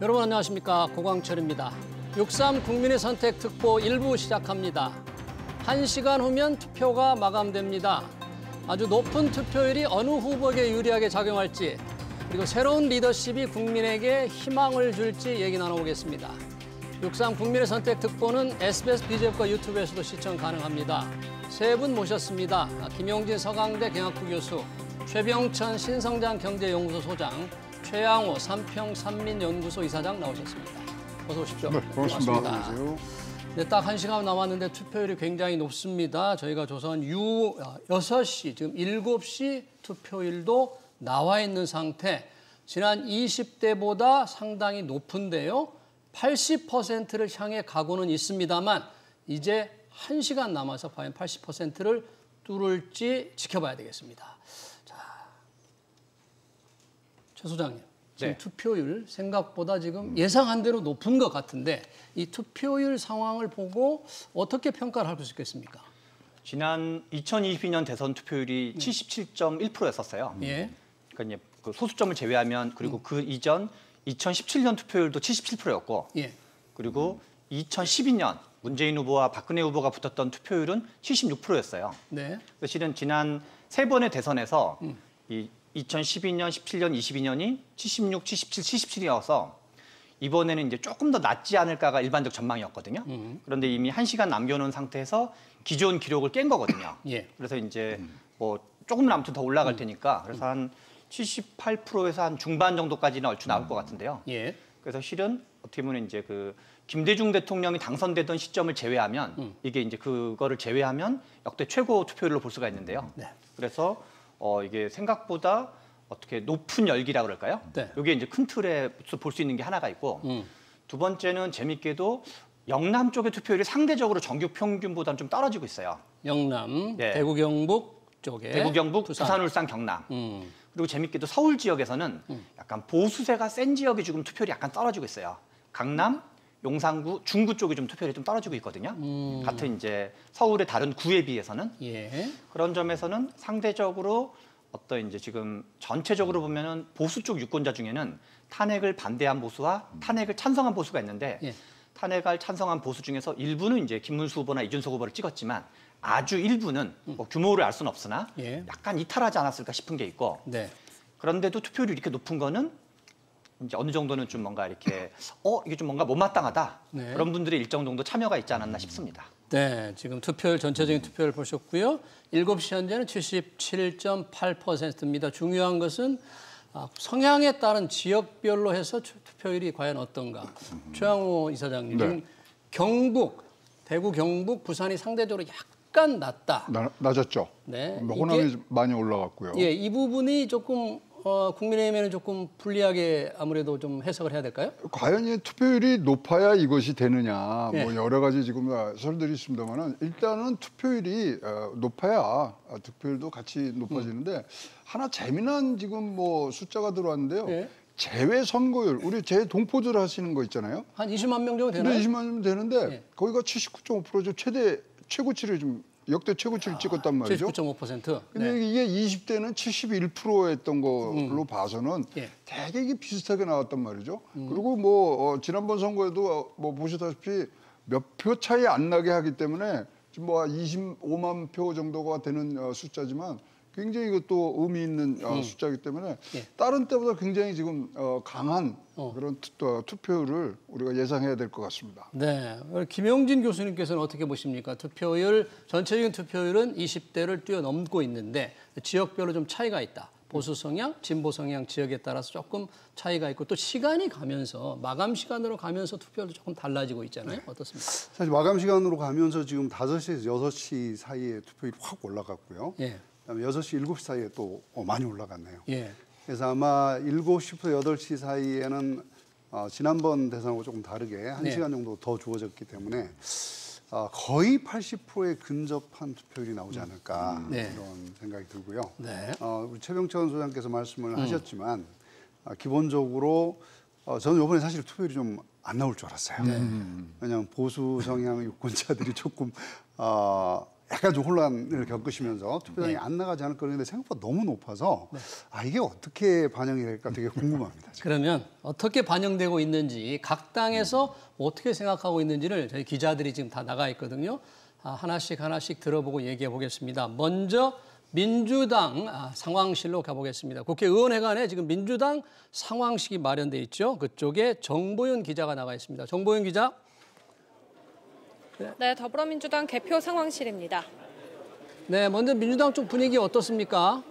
여러분 안녕하십니까, 고광철입니다. 6.3 국민의 선택 특보 1부 시작합니다. 1시간 후면 투표가 마감됩니다. 아주 높은 투표율이 어느 후보에게 유리하게 작용할지, 그리고 새로운 리더십이 국민에게 희망을 줄지 얘기 나눠보겠습니다. 6.3 국민의 선택 특보는 SBS BGF과 유튜브에서도 시청 가능합니다. 세 분 모셨습니다. 김용진 서강대 경학부 교수, 최병천 신성장 경제연구소 소장, 최양호 삼평산민연구소 이사장 나오셨습니다. 어서 오십시오. 네, 반갑습니다. 안녕하세요. 네, 딱 1시간 남았는데 투표율이 굉장히 높습니다. 저희가 조사한 6시, 지금 7시 투표율도 나와 있는 상태. 지난 20대보다 상당히 높은데요. 80%를 향해 가고는 있습니다만 이제 1시간 남아서 과연 80%를 뚫을지 지켜봐야 되겠습니다. 최 소장님, 지금 네. 투표율 생각보다 지금 예상한 대로 높은 것 같은데 이 투표율 상황을 보고 어떻게 평가를 할 수 있겠습니까? 지난 2022년 대선 투표율이 77.1%였었어요. 예. 그러니까 이제 그 소수점을 제외하면 그리고 그 이전 2017년 투표율도 77%였고 예. 그리고 2012년 문재인 후보와 박근혜 후보가 붙었던 투표율은 76%였어요. 네. 실은 지난 세 번의 대선에서 이 2012년, 17년, 22년이 76, 77, 77이어서 이번에는 이제 조금 더 낮지 않을까가 일반적 전망이었거든요. 그런데 이미 1시간 남겨놓은 상태에서 기존 기록을 깬 거거든요. 예. 그래서 이제 뭐 조금은 아무튼 더 올라갈 테니까 그래서 한 78%에서 한 중반 정도까지는 얼추 나올 것 같은데요. 예. 그래서 실은 어떻게 보면 이제 그 김대중 대통령이 당선되던 시점을 제외하면 이게 이제 그거를 제외하면 역대 최고 투표율로 볼 수가 있는데요. 네. 그래서 이게 생각보다 어떻게 높은 열기라 그럴까요? 네. 이게 이제 큰 틀에서 볼 수 있는 게 하나가 있고 두 번째는 재밌게도 영남 쪽의 투표율이 상대적으로 전국 평균보다는 좀 떨어지고 있어요. 영남, 예. 대구, 경북 쪽에 대구, 경북, 부산. 부산, 울산, 경남. 그리고 재밌게도 서울 지역에서는 약간 보수세가 센 지역이 지금 투표율이 약간 떨어지고 있어요. 강남, 용산구, 중구 쪽이 좀 투표율이 좀 떨어지고 있거든요. 같은 이제 서울의 다른 구에 비해서는. 예. 그런 점에서는 상대적으로 어떤 이제 지금 전체적으로 보면은 보수 쪽 유권자 중에는 탄핵을 반대한 보수와 탄핵을 찬성한 보수가 있는데 예. 탄핵을 찬성한 보수 중에서 일부는 이제 김문수 후보나 이준석 후보를 찍었지만 아주 일부는 뭐 규모를 알 수는 없으나 예. 약간 이탈하지 않았을까 싶은 게 있고 네. 그런데도 투표율이 이렇게 높은 거는 이제 어느 정도는 좀 뭔가 이렇게 이게 좀 뭔가 못마땅하다 네. 그런 분들의 일정 정도 참여가 있지 않았나 싶습니다. 네, 지금 투표율 전체적인 투표율 보셨고요. 7시 현재는 77.8%입니다. 중요한 것은 성향에 따른 지역별로 해서 투표율이 과연 어떤가. 최양호 이사장님, 네. 지금 경북, 대구, 경북, 부산이 상대적으로 약간 낮다. 낮았죠. 네, 호남이 많이 올라갔고요. 예, 이 부분이 조금 국민의힘에는 조금 불리하게 아무래도 좀 해석을 해야 될까요? 과연 이 투표율이 높아야 이것이 되느냐, 네. 뭐 여러 가지 지금 설들이 있습니다만은 일단은 투표율이 높아야 득표율도 같이 높아지는데 하나 재미난 지금 뭐 숫자가 들어왔는데요. 네. 재외 선거율, 우리 재동포들 하시는 거 있잖아요. 한 20만 명 정도 되나요? 20만 명 되는데 네. 거기가 79.5% 최고치를 좀 역대 최고치를 찍었단 말이죠. 79.5%. 근데 네. 이게 20대는 71%였던 걸로 봐서는 예. 되게 이게 비슷하게 나왔단 말이죠. 그리고 뭐 지난번 선거에도 뭐 보시다시피 몇 표 차이 안 나게 하기 때문에 지금 뭐 25만 표 정도가 되는 숫자지만 굉장히 이것도 의미 있는 숫자이기 때문에 예. 다른 때보다 굉장히 지금 강한 그런 투표율을 우리가 예상해야 될 것 같습니다. 네, 김용진 교수님께서는 어떻게 보십니까? 투표율, 전체적인 투표율은 20대를 뛰어넘고 있는데 지역별로 좀 차이가 있다. 보수 성향, 진보 성향 지역에 따라서 조금 차이가 있고 또 시간이 가면서 마감 시간으로 가면서 투표율도 조금 달라지고 있잖아요. 어떻습니까? 사실 마감 시간으로 가면서 지금 5시에서 6시 사이에 투표율이 확 올라갔고요. 예. 그다음에 6시, 7시 사이에 또 많이 올라갔네요. 예. 그래서 아마 7시부터 8시 사이에는 지난번 대선하고 조금 다르게 1시간 정도 더 주어졌기 때문에 거의 80%에 근접한 투표율이 나오지 않을까 네. 이런 생각이 들고요. 네. 우리 최병천 소장께서 말씀을 하셨지만 기본적으로 저는 이번에 사실 투표율이 좀 안 나올 줄 알았어요. 왜냐하면 보수 성향 유권자들이 조금 약간 좀 혼란을 겪으시면서 투표장에 안 나가지 않을 거는데 생각보다 너무 높아서 이게 어떻게 반영이 될까 되게 궁금합니다. 지금. 그러면 어떻게 반영되고 있는지 각 당에서 어떻게 생각하고 있는지를 저희 기자들이 지금 다 나가 있거든요. 하나씩 들어보고 얘기해 보겠습니다. 먼저 민주당 상황실로 가보겠습니다. 국회의원회관에 지금 민주당 상황실이 마련돼 있죠. 그쪽에 정보윤 기자가 나가 있습니다. 정보윤 기자. 네, 더불어민주당 개표 상황실입니다. 네, 먼저 민주당 쪽 분위기 어떻습니까?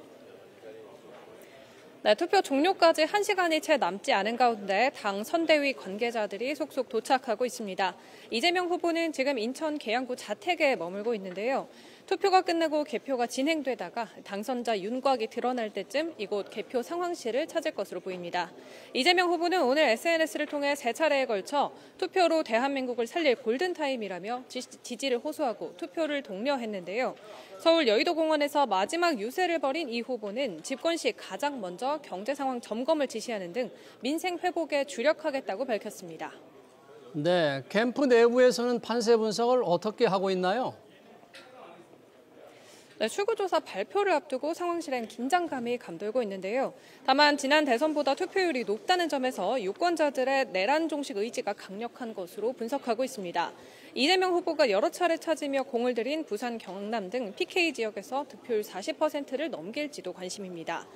네, 투표 종료까지 1시간이 채 남지 않은 가운데 당 선대위 관계자들이 속속 도착하고 있습니다. 이재명 후보는 지금 인천 계양구 자택에 머물고 있는데요. 투표가 끝나고 개표가 진행되다가 당선자 윤곽이 드러날 때쯤 이곳 개표 상황실을 찾을 것으로 보입니다. 이재명 후보는 오늘 SNS를 통해 3차례에 걸쳐 투표로 대한민국을 살릴 골든타임이라며 지지를 호소하고 투표를 독려했는데요. 서울 여의도공원에서 마지막 유세를 벌인 이 후보는 집권 시 가장 먼저 경제 상황 점검을 지시하는 등 민생 회복에 주력하겠다고 밝혔습니다. 네, 캠프 내부에서는 판세 분석을 어떻게 하고 있나요? 네, 출구조사 발표를 앞두고 상황실엔 긴장감이 감돌고 있는데요. 다만 지난 대선보다 투표율이 높다는 점에서 유권자들의 내란 종식 의지가 강력한 것으로 분석하고 있습니다. 이재명 후보가 여러 차례 찾으며 공을 들인 부산, 경남 등 PK 지역에서 득표율 40%를 넘길지도 관심입니다.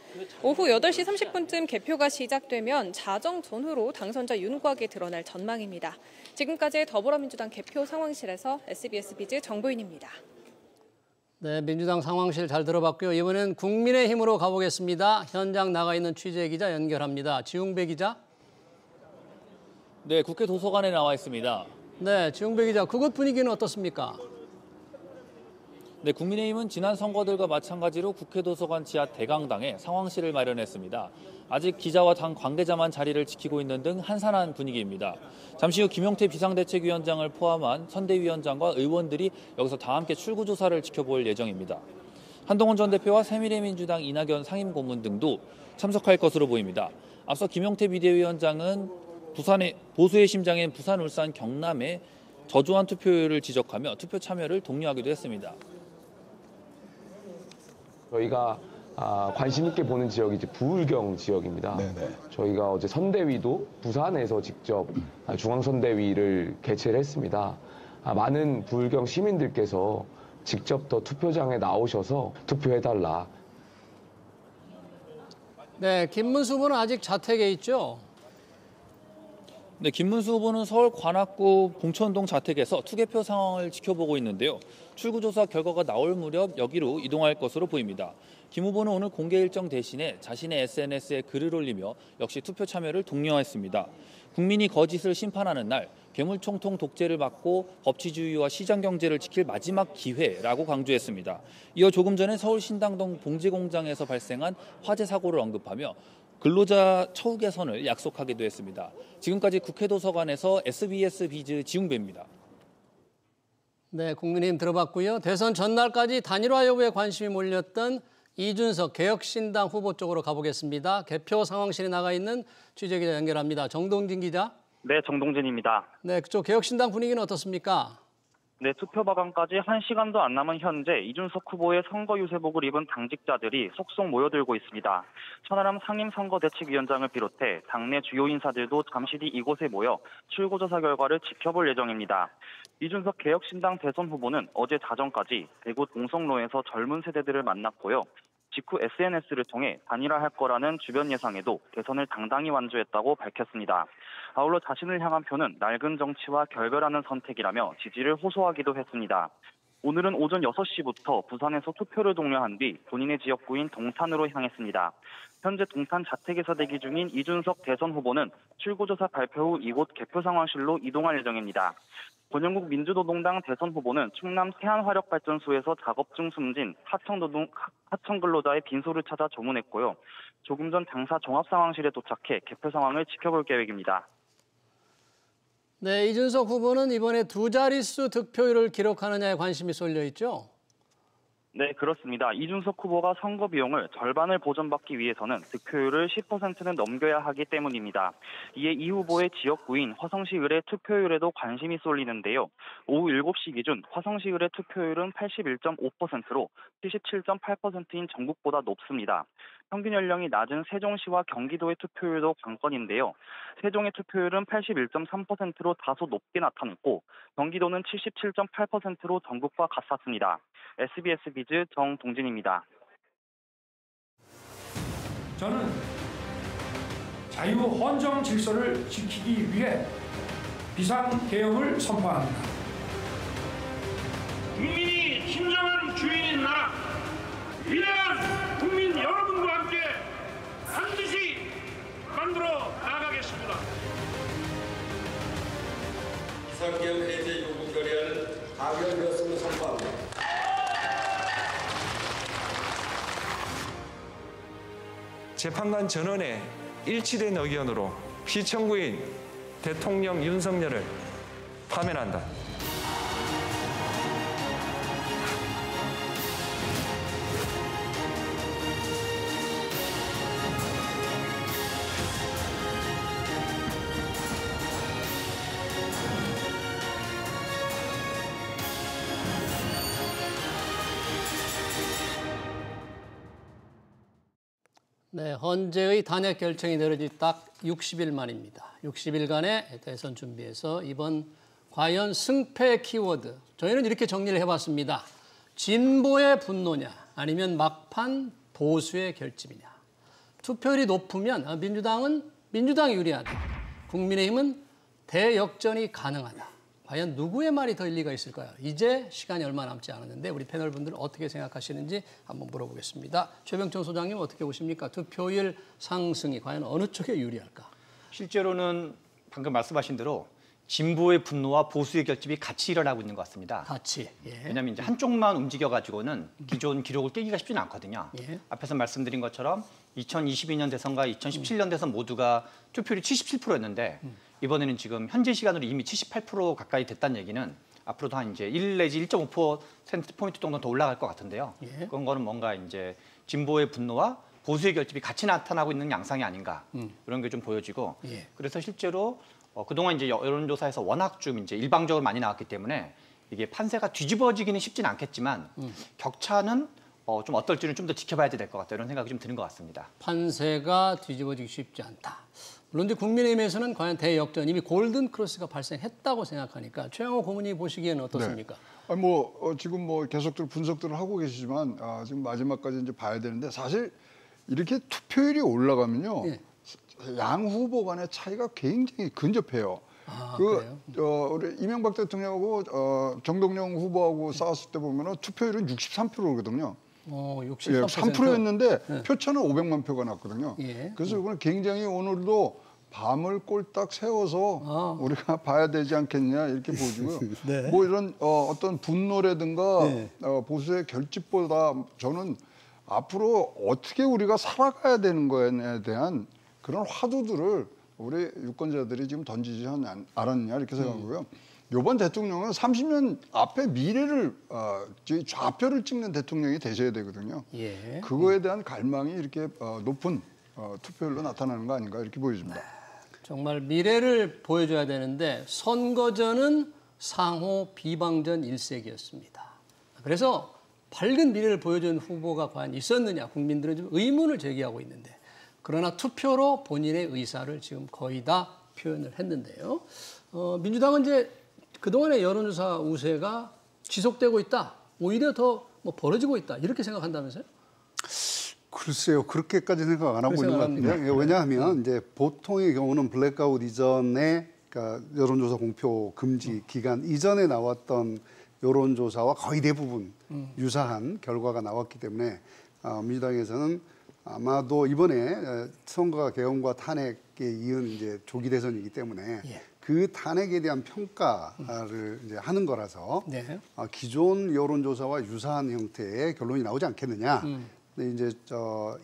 오후 8시 30분쯤 개표가 시작되면 자정 전후로 당선자 윤곽이 드러날 전망입니다. 지금까지 더불어민주당 개표 상황실에서 SBS 비즈 정보윤입니다. 네, 민주당 상황실 잘 들어봤고요. 이번엔 국민의힘으로 가보겠습니다. 현장 나가 있는 취재 기자 연결합니다. 지웅배 기자. 네, 국회 도서관에 나와 있습니다. 네, 지웅배 기자. 그곳 분위기는 어떻습니까? 네, 국민의힘은 지난 선거들과 마찬가지로 국회 도서관 지하 대강당에 상황실을 마련했습니다. 아직 기자와 당 관계자만 자리를 지키고 있는 등 한산한 분위기입니다. 잠시 후 김용태 비상대책위원장을 포함한 선대위원장과 의원들이 여기서 다 함께 출구조사를 지켜볼 예정입니다. 한동훈 전 대표와 새미래민주당 이낙연 상임고문 등도 참석할 것으로 보입니다. 앞서 김용태 비대위원장은 부산의 보수의 심장인 부산, 울산, 경남의 저조한 투표율을 지적하며 투표 참여를 독려하기도 했습니다. 저희가 관심 있게 보는 지역이 이제 부울경 지역입니다. 네네. 저희가 어제 선대위도 부산에서 직접 중앙선대위를 개최를 했습니다. 많은 부울경 시민들께서 직접 더 투표장에 나오셔서 투표해달라. 네, 김문수 후보는 아직 자택에 있죠? 네, 김문수 후보는 서울 관악구 봉천동 자택에서 투개표 상황을 지켜보고 있는데요. 출구조사 결과가 나올 무렵 여기로 이동할 것으로 보입니다. 김 후보는 오늘 공개 일정 대신에 자신의 SNS에 글을 올리며 역시 투표 참여를 독려했습니다. 국민이 거짓을 심판하는 날, 괴물총통 독재를 막고 법치주의와 시장경제를 지킬 마지막 기회라고 강조했습니다. 이어 조금 전에 서울 신당동 봉제공장에서 발생한 화재 사고를 언급하며 근로자 처우 개선을 약속하기도 했습니다. 지금까지 국회 도서관에서 SBS 비즈 지웅배입니다. 네, 국민의힘 들어봤고요. 대선 전날까지 단일화 여부에 관심이 몰렸던 이준석 개혁신당 후보 쪽으로 가보겠습니다. 개표 상황실에 나가 있는 취재기자 연결합니다. 정동진 기자. 네, 정동진입니다. 네, 그쪽 개혁신당 분위기는 어떻습니까? 네, 투표 마감까지 1시간도 안 남은 현재 이준석 후보의 선거 유세복을 입은 당직자들이 속속 모여들고 있습니다. 천하람 상임선거대책위원장을 비롯해 당내 주요 인사들도 잠시 뒤 이곳에 모여 출구조사 결과를 지켜볼 예정입니다. 이준석 개혁신당 대선 후보는 어제 자정까지 대구 동성로에서 젊은 세대들을 만났고요. 직후 SNS를 통해 단일화할 거라는 주변 예상에도 대선을 당당히 완주했다고 밝혔습니다. 아울러 자신을 향한 표는 낡은 정치와 결별하는 선택이라며 지지를 호소하기도 했습니다. 오늘은 오전 6시부터 부산에서 투표를 독려한 뒤 본인의 지역구인 동탄으로 향했습니다. 현재 동탄 자택에서 대기 중인 이준석 대선 후보는 출구조사 발표 후 이곳 개표 상황실로 이동할 예정입니다. 권영국 민주노동당 대선 후보는 충남 태안화력발전소에서 작업 중 숨진 하청 근로자의 빈소를 찾아 조문했고요. 조금 전 당사 종합상황실에 도착해 개표 상황을 지켜볼 계획입니다. 네, 이준석 후보는 이번에 두 자릿수 득표율을 기록하느냐에 관심이 쏠려 있죠? 네, 그렇습니다. 이준석 후보가 선거 비용을 절반을 보전받기 위해서는 득표율을 10%는 넘겨야 하기 때문입니다. 이에 이 후보의 지역구인 화성시 의뢰 투표율에도 관심이 쏠리는데요. 오후 7시 기준 화성시 의뢰 투표율은 81.5%로 77.8%인 전국보다 높습니다. 평균 연령이 낮은 세종시와 경기도의 투표율도 관건인데요. 세종의 투표율은 81.3%로 다소 높게 나타났고 경기도는 77.8%로 전국과 같았습니다. SBS 비즈 정동진입니다. 저는 자유 헌정 질서를 지키기 위해 비상계엄을 선포합니다. 국민이 진정한 주인인 나라, 위대한 국민 여러분과 함께 반드시 만들어 나가겠습니다. 비상계엄 해제 요구 결의안은 가결되었음을 선포합니다. 재판관 전원의 일치된 의견으로 피청구인 대통령 윤석열을 파면한다. 네, 헌재의 단핵 결정이 내려진 딱 60일 만입니다. 60일간의 대선 준비에서 이번 과연 승패 키워드 저희는 이렇게 정리를 해봤습니다. 진보의 분노냐 아니면 막판 보수의 결집이냐. 투표율이 높으면 민주당이 유리하다. 국민의힘은 대역전이 가능하다. 과연 누구의 말이 더 일리가 있을까요? 이제 시간이 얼마 남지 않았는데 우리 패널분들은 어떻게 생각하시는지 한번 물어보겠습니다. 최병천 소장님 어떻게 보십니까? 투표율 상승이 과연 어느 쪽에 유리할까? 실제로는 방금 말씀하신 대로 진보의 분노와 보수의 결집이 같이 일어나고 있는 것 같습니다. 같이. 예. 왜냐하면 이제 한쪽만 움직여가지고는 기존 기록을 깨기가 쉽지는 않거든요. 예. 앞에서 말씀드린 것처럼 2022년 대선과 2017년 대선 모두가 투표율이 77%였는데 이번에는 지금 현재 시간으로 이미 78% 가까이 됐다는 얘기는 앞으로도 한 이제 1 내지 1.5%포인트 정도 더 올라갈 것 같은데요. 예. 그런 거는 뭔가 이제 진보의 분노와 보수의 결집이 같이 나타나고 있는 양상이 아닌가 이런 게 좀 보여지고 예. 그래서 실제로 그동안 이제 여론조사에서 워낙 좀 이제 일방적으로 많이 나왔기 때문에 이게 판세가 뒤집어지기는 쉽지는 않겠지만 격차는 좀 어떨지는 좀 더 지켜봐야 될 것 같다 이런 생각이 좀 드는 것 같습니다. 판세가 뒤집어지기 쉽지 않다. 물론 이제 국민의힘에서는 과연 대역전 이미 골든 크로스가 발생했다고 생각하니까 최영호 고문이 보시기에는 어떻습니까? 네. 지금 계속들 분석들을 하고 계시지만 지금 마지막까지 이제 봐야 되는데 사실 이렇게 투표율이 올라가면요. 예. 양 후보 간의 차이가 굉장히 근접해요. 그래요? 우리 이명박 대통령하고 정동영 후보하고 싸웠을 때 보면은 투표율은 63%거든요. 63%. 예, 3%였는데 네. 표차는 500만 표가 났거든요. 예. 그래서 이거는 굉장히 오늘도 밤을 꼴딱 세워서 우리가 봐야 되지 않겠냐 이렇게 보시고요. 네. 이런 어떤 분노라든가 네. 보수의 결집보다 저는 앞으로 어떻게 우리가 살아가야 되는 거에 대한 그런 화두들을 우리 유권자들이 지금 던지지 않았냐 이렇게 생각하고요. 이번 대통령은 30년 앞에 미래를 좌표를 찍는 대통령이 되셔야 되거든요. 예. 그거에 대한 갈망이 이렇게 높은 투표율로 나타나는 거 아닌가 이렇게 보여집니다. 정말 미래를 보여줘야 되는데 선거전은 상호 비방전 일색이었습니다. 그래서 밝은 미래를 보여준 후보가 과연 있었느냐 국민들은 좀 의문을 제기하고 있는데 그러나 투표로 본인의 의사를 지금 거의 다 표현을 했는데요. 민주당은 이제 그동안의 여론조사 우세가 지속되고 있다. 오히려 더 벌어지고 있다. 이렇게 생각한다면서요? 글쎄요. 그렇게까지 생각 안 하고 있는 것 같은데요. 왜냐하면 이제 보통의 경우는 블랙아웃 이전에 그러니까 여론조사 공표 금지 기간 이전에 나왔던 여론조사와 거의 대부분 유사한 결과가 나왔기 때문에 민주당에서는 아마도 이번에 선거가 개헌과 탄핵에 이은 이제 조기 대선이기 때문에 예. 그 탄핵에 대한 평가를 이제 하는 거라서 네. 기존 여론조사와 유사한 형태의 결론이 나오지 않겠느냐. 근데 이제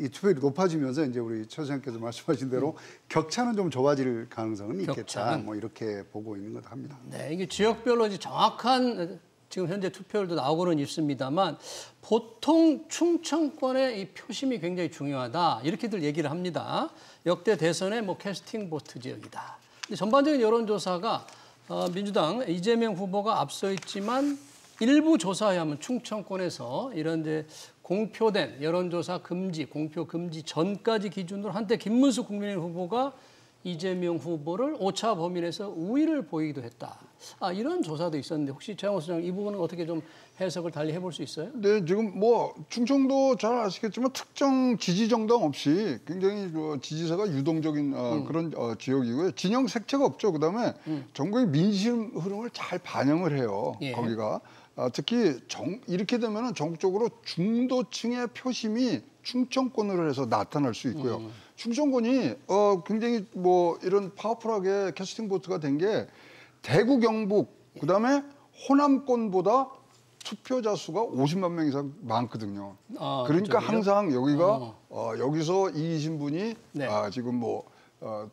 이 투표율이 높아지면서 이제 우리 최 소장께서 말씀하신 대로 격차는 좀 좁아질 가능성은 있겠다. 격차는. 이렇게 보고 있는 것 합니다. 네, 이게 지역별로 이제 정확한 지금 현재 투표율도 나오고는 있습니다만 보통 충청권의 이 표심이 굉장히 중요하다 이렇게들 얘기를 합니다. 역대 대선의 뭐 캐스팅 보트 지역이다. 근데 전반적인 여론조사가 민주당 이재명 후보가 앞서 있지만 일부 조사에 하면 충청권에서 이런 이제 공표된 여론조사 금지, 공표 금지 전까지 기준으로 한때 김문수 국민의힘 후보가 이재명 후보를 오차 범위 내에서 우위를 보이기도 했다. 이런 조사도 있었는데 혹시 최양호 소장 이 부분은 어떻게 좀 해석을 달리 해볼 수 있어요? 네, 지금 뭐 충청도 잘 아시겠지만 특정 지지 정당 없이 굉장히 지지세가 유동적인 그런 지역이고요. 진영 색채가 없죠. 그다음에 전국의 민심 흐름을 잘 반영을 해요. 예. 거기가 특히 이렇게 되면은 전국적으로 중도층의 표심이 충청권으로 해서 나타날 수 있고요. 충청권이 굉장히 뭐 이런 파워풀하게 캐스팅 보트가 된 게 대구, 경북, 그다음에 호남권보다 투표자 수가 50만 명 이상 많거든요. 그러니까 그쪽이요? 항상 여기가 여기서 이기신 분이 네. 지금 뭐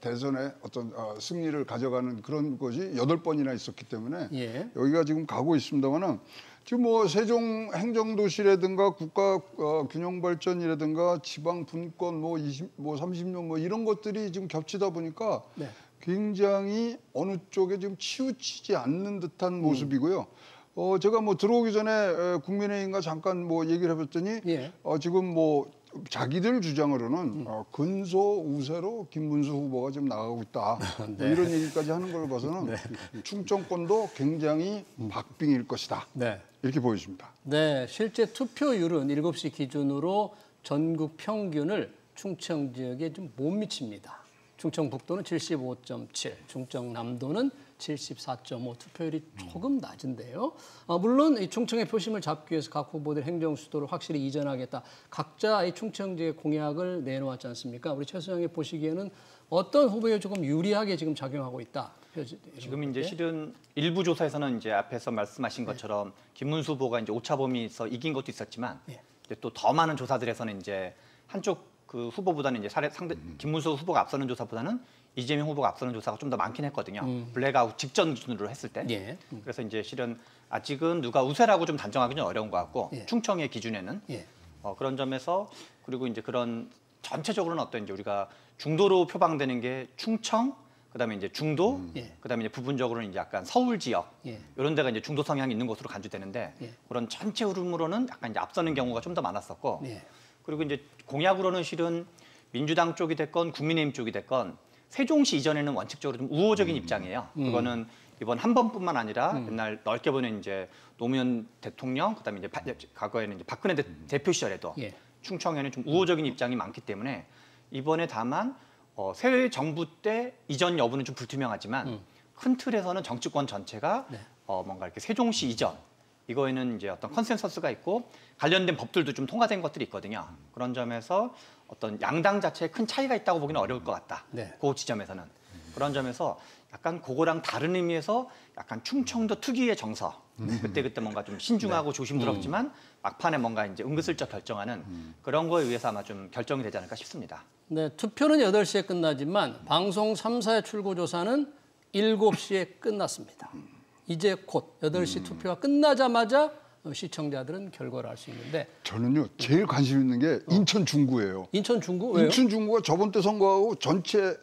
대선에 어떤 승리를 가져가는 그런 것이 8번이나 있었기 때문에 예. 여기가 지금 가고 있습니다만은 지금 뭐 세종 행정도시라든가 국가 균형발전이라든가 지방 분권 뭐 30년 뭐 이런 것들이 지금 겹치다 보니까 네. 굉장히 어느 쪽에 지금 치우치지 않는 듯한 모습이고요. 제가 뭐 들어오기 전에 국민의힘과 잠깐 뭐 얘기를 해봤더니 예. 지금 뭐 자기들 주장으로는 근소 우세로 김문수 후보가 지금 나가고 있다. 네. 뭐 이런 얘기까지 하는 걸 봐서는 네. 충청권도 굉장히 박빙일 것이다. 네. 이렇게 보여집니다. 네, 실제 투표율은 7시 기준으로 전국 평균을 충청 지역에 좀 못 미칩니다. 충청북도는 75.7, 충청남도는 74.5 투표율이 조금 낮은데요. 물론 이 충청의 표심을 잡기 위해서 각 후보들 행정 수도를 확실히 이전하겠다. 각자 이 충청 지역 공약을 내놓았지 않습니까? 우리 최 소장이 보시기에는 어떤 후보에 조금 유리하게 지금 작용하고 있다. 지금 이제 실은 일부 조사에서는 이제 앞에서 말씀하신 것처럼 김문수 후보가 이제 오차 범위에서 이긴 것도 있었지만 또 더 많은 조사들에서는 이제 한쪽 그 후보보다는 이제 상대 김문수 후보가 앞서는 조사보다는 이재명 후보가 앞서는 조사가 좀 더 많긴 했거든요. 블랙아웃 직전 기준으로 했을 때. 예. 그래서 이제 실은 아직은 누가 우세라고 좀 단정하기는 어려운 것 같고 예. 충청의 기준에는 예. 그런 점에서 그리고 이제 그런 전체적으로는 어떤 이제 우리가 중도로 표방되는 게 충청, 그다음에 이제 중도, 예. 그다음에 이제 부분적으로는 이제 약간 서울 지역 예. 이런 데가 이제 중도 성향이 있는 곳으로 간주되는데 예. 그런 전체 흐름으로는 약간 이제 앞서는 경우가 좀 더 많았었고 예. 그리고 이제 공약으로는 실은 민주당 쪽이 됐건 국민의힘 쪽이 됐건 세종시 이전에는 원칙적으로 좀 우호적인 입장이에요. 그거는 이번 한 번뿐만 아니라 맨날 넓게 보는 이제 노무현 대통령 그다음에 이제 과거에는 이제 박근혜 대표 시절에도 예. 충청에는 좀 우호적인 입장이 많기 때문에 이번에 다만 새 정부 때 이전 여부는 좀 불투명하지만 큰 틀에서는 정치권 전체가 네. 뭔가 이렇게 세종시 이전 이거에는 이제 어떤 컨센서스가 있고 관련된 법들도 좀 통과된 것들이 있거든요. 그런 점에서 어떤 양당 자체에 큰 차이가 있다고 보기는 어려울 것 같다. 네. 그 지점에서는. 그런 점에서 약간 그거랑 다른 의미에서 약간 충청도 특유의 정서. 그때 뭔가 좀 신중하고 조심스럽지만 막판에 뭔가 이제 은근슬쩍 결정하는 그런 거에 의해서 아마 좀 결정이 되지 않을까 싶습니다. 네, 투표는 8시에 끝나지만 방송 3사의 출구조사는 7시에 끝났습니다. 이제 곧 8시 투표가 끝나자마자 시청자들은 결과를 알 수 있는데 저는요 제일 관심 있는 게 인천 중구예요. 인천 중구 왜요? 인천 중구가 저번 때 선거하고 전체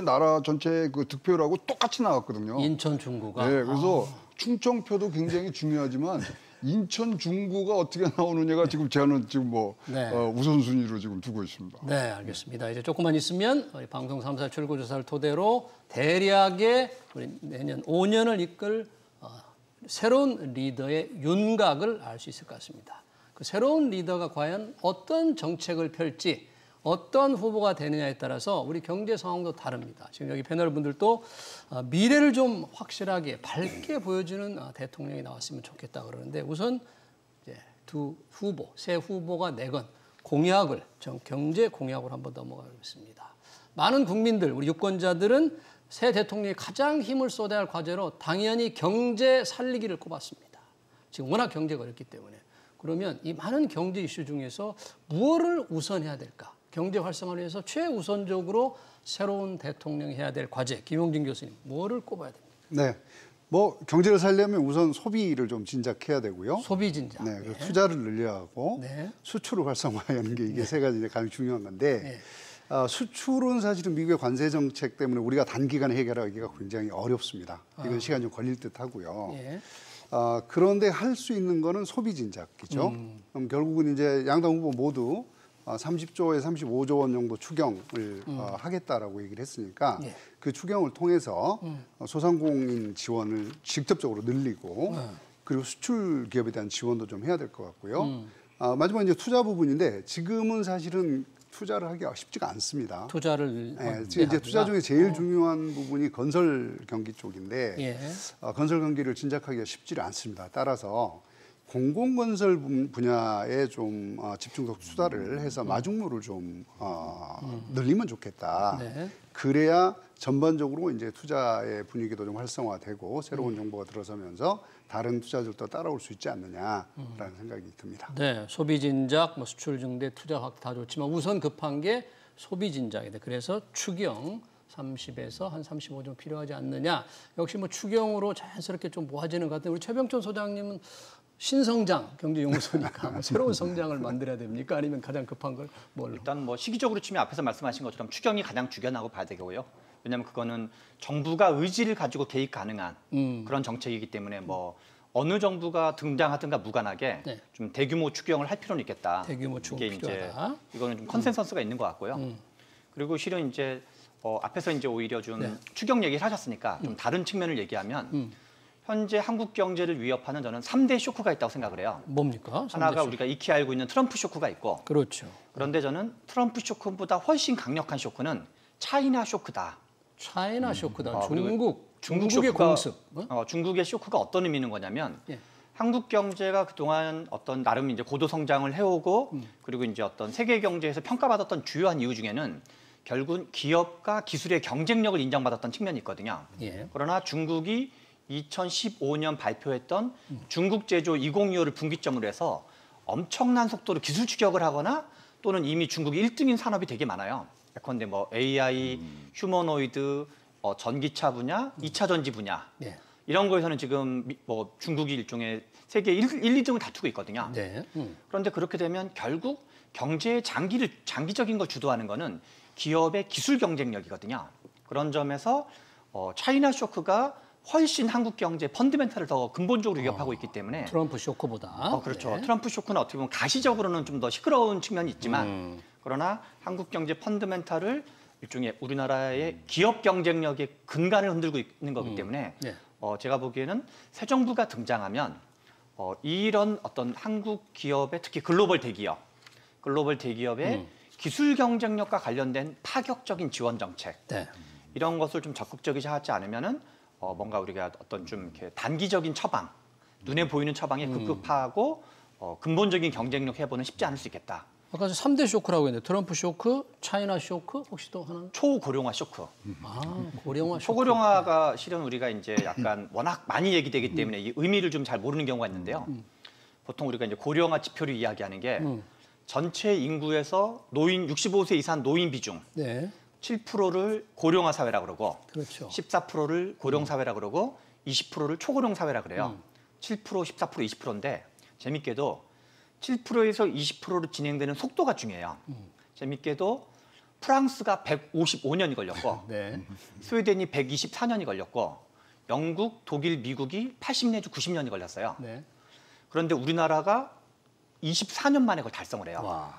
나라 전체 그 득표율하고 똑같이 나왔거든요. 인천 중구가. 네, 그래서 충청표도 굉장히 중요하지만 인천 중구가 어떻게 나오느냐가 지금 저는 지금 뭐 네. 우선순위로 지금 두고 있습니다. 네, 알겠습니다. 이제 조금만 있으면 우리 방송 3사 출구조사를 토대로 대략의 우리 내년 5년을 이끌 새로운 리더의 윤곽을 알 수 있을 것 같습니다. 그 새로운 리더가 과연 어떤 정책을 펼지 어떤 후보가 되느냐에 따라서 우리 경제 상황도 다릅니다. 지금 여기 패널 분들도 미래를 좀 확실하게 밝게 보여주는 대통령이 나왔으면 좋겠다 그러는데 우선 이제 새 후보가 내건 공약을 경제 공약으로 한번 넘어가겠습니다. 많은 국민들, 우리 유권자들은 새 대통령이 가장 힘을 쏟아야 할 과제로 당연히 경제 살리기를 꼽았습니다. 지금 워낙 경제가 어렵기 때문에. 그러면 이 많은 경제 이슈 중에서 무엇을 우선해야 될까? 경제 활성화를 위해서 최우선적으로 새로운 대통령이 해야 될 과제, 김용진 교수님, 뭐를 꼽아야 됩니까? 네, 뭐 경제를 살려면 우선 소비를 좀 진작해야 되고요. 소비 진작. 네, 그 투자를 늘려야 하고 네. 수출을 활성화하는 게 이게 세 가지 가장 중요한 건데 수출은 사실은 미국의 관세 정책 때문에 우리가 단기간에 해결하기가 굉장히 어렵습니다. 이건 시간이 좀 걸릴 듯 하고요. 그런데 할 수 있는 거는 소비 진작이죠. 그럼 결국은 이제 양당 후보 모두 30조에서 35조 원 정도 추경을 하겠다라고 얘기를 했으니까 그 추경을 통해서 소상공인 지원을 직접적으로 늘리고 그리고 수출 기업에 대한 지원도 좀 해야 될 것 같고요. 마지막 이제 투자 부분인데 지금은 사실은 투자를 하기가 쉽지가 않습니다. 투자를 지금 이제 투자 중에 제일 중요한 부분이 건설 경기 쪽인데 건설 경기를 진작하기가 쉽지가 않습니다. 따라서 공공건설 분야에 좀 집중적 투자를 해서 마중물을 좀 늘리면 좋겠다. 그래야 전반적으로 이제 투자의 분위기도 좀 활성화되고 새로운 정보가 들어서면서 다른 투자들도 따라올 수 있지 않느냐라는 생각이 듭니다. 네, 소비 진작, 뭐 수출 증대, 투자 확대 다 좋지만 우선 급한 게 소비 진작이다. 그래서 추경 30에서 한 35 좀 필요하지 않느냐. 역시 뭐 추경으로 자연스럽게 좀 모아지는 것 같은데 우리 최병천 소장님은 신성장 경제연구소니까 뭐 새로운 성장을 만들어야 됩니까? 아니면 가장 급한 걸 뭘로? 일단 뭐 시기적으로 치면 앞에서 말씀하신 것처럼 추경이 가장 주견하고 봐야 되고요. 왜냐하면 그거는 정부가 의지를 가지고 개입 가능한 그런 정책이기 때문에 뭐 어느 정부가 등장하든가 무관하게 좀 대규모 추경을 할 필요는 있겠다. 대규모 추경 필요하다. 이거는 좀 컨센서스가 있는 것 같고요. 그리고 실은 이제 앞에서 이제 오히려 좀 추경 얘기를 하셨으니까 좀 다른 측면을 얘기하면 현재 한국 경제를 위협하는 저는 3대 쇼크가 있다고 생각을 해요. 뭡니까? 하나가 우리가 익히 알고 있는 트럼프 쇼크가 있고 그렇죠. 그런데 저는 트럼프 쇼크보다 훨씬 강력한 쇼크는 차이나 쇼크다. 차이나 쇼크다. 중국의 쇼크가, 공습. 중국의 쇼크가 어떤 의미는 거냐면 한국 경제가 그동안 어떤 나름 이제 고도 성장을 해오고 그리고 이제 어떤 세계 경제에서 평가받았던 주요한 이유 중에는 결국은 기업과 기술의 경쟁력을 인정받았던 측면이 있거든요. 그러나 중국이 2015년 발표했던 중국 제조 2025를 분기점으로 해서 엄청난 속도로 기술 추격을 하거나 또는 이미 중국이 1등인 산업이 되게 많아요. 예컨대 뭐 AI, 휴머노이드, 전기차 분야, 2차 전지 분야 이런 거에서는 지금 뭐 중국이 일종의 세계 1, 2등을 다투고 있거든요. 그런데 그렇게 되면 결국 경제의 장기적인 걸 주도하는 거는 기업의 기술 경쟁력이거든요. 그런 점에서 차이나 쇼크가 훨씬 한국 경제 펀드멘탈을 더 근본적으로 위협하고 있기 때문에 트럼프 쇼크보다 그렇죠. 트럼프 쇼크는 어떻게 보면 가시적으로는 좀 더 시끄러운 측면이 있지만 그러나 한국 경제 펀드멘탈을 일종의 우리나라의 기업 경쟁력의 근간을 흔들고 있는 거기 때문에 제가 보기에는 새 정부가 등장하면 이런 어떤 한국 기업의 특히 글로벌 대기업의 기술 경쟁력과 관련된 파격적인 지원 정책 이런 것을 좀 적극적이지 하지 않으면은 뭔가 우리가 어떤 좀 이렇게 단기적인 처방, 눈에 보이는 처방에 급급하고 근본적인 경쟁력 해보는 쉽지 않을 수 있겠다. 아까 3대 쇼크라고 했는데 트럼프 쇼크, 차이나 쇼크, 혹시 또 하나? 초고령화 쇼크. 고령화 쇼크. 초고령화가 실은 우리가 이제 약간 워낙 많이 얘기되기 때문에 이 의미를 좀 잘 모르는 경우가 있는데요. 보통 우리가 이제 고령화 지표를 이야기하는 게 전체 인구에서 노인 65세 이상 노인 비중 7%를 고령화 사회라 그러고 14%를 고령 사회라 그러고 20%를 초고령 사회라 그래요. 7%, 14%, 20%인데 재밌게도 7%에서 20%로 진행되는 속도가 중요해요. 재밌게도 프랑스가 155년이 걸렸고 스웨덴이 124년이 걸렸고 영국, 독일, 미국이 80 내지 90년이 걸렸어요. 그런데 우리나라가 24년 만에 그걸 달성을 해요.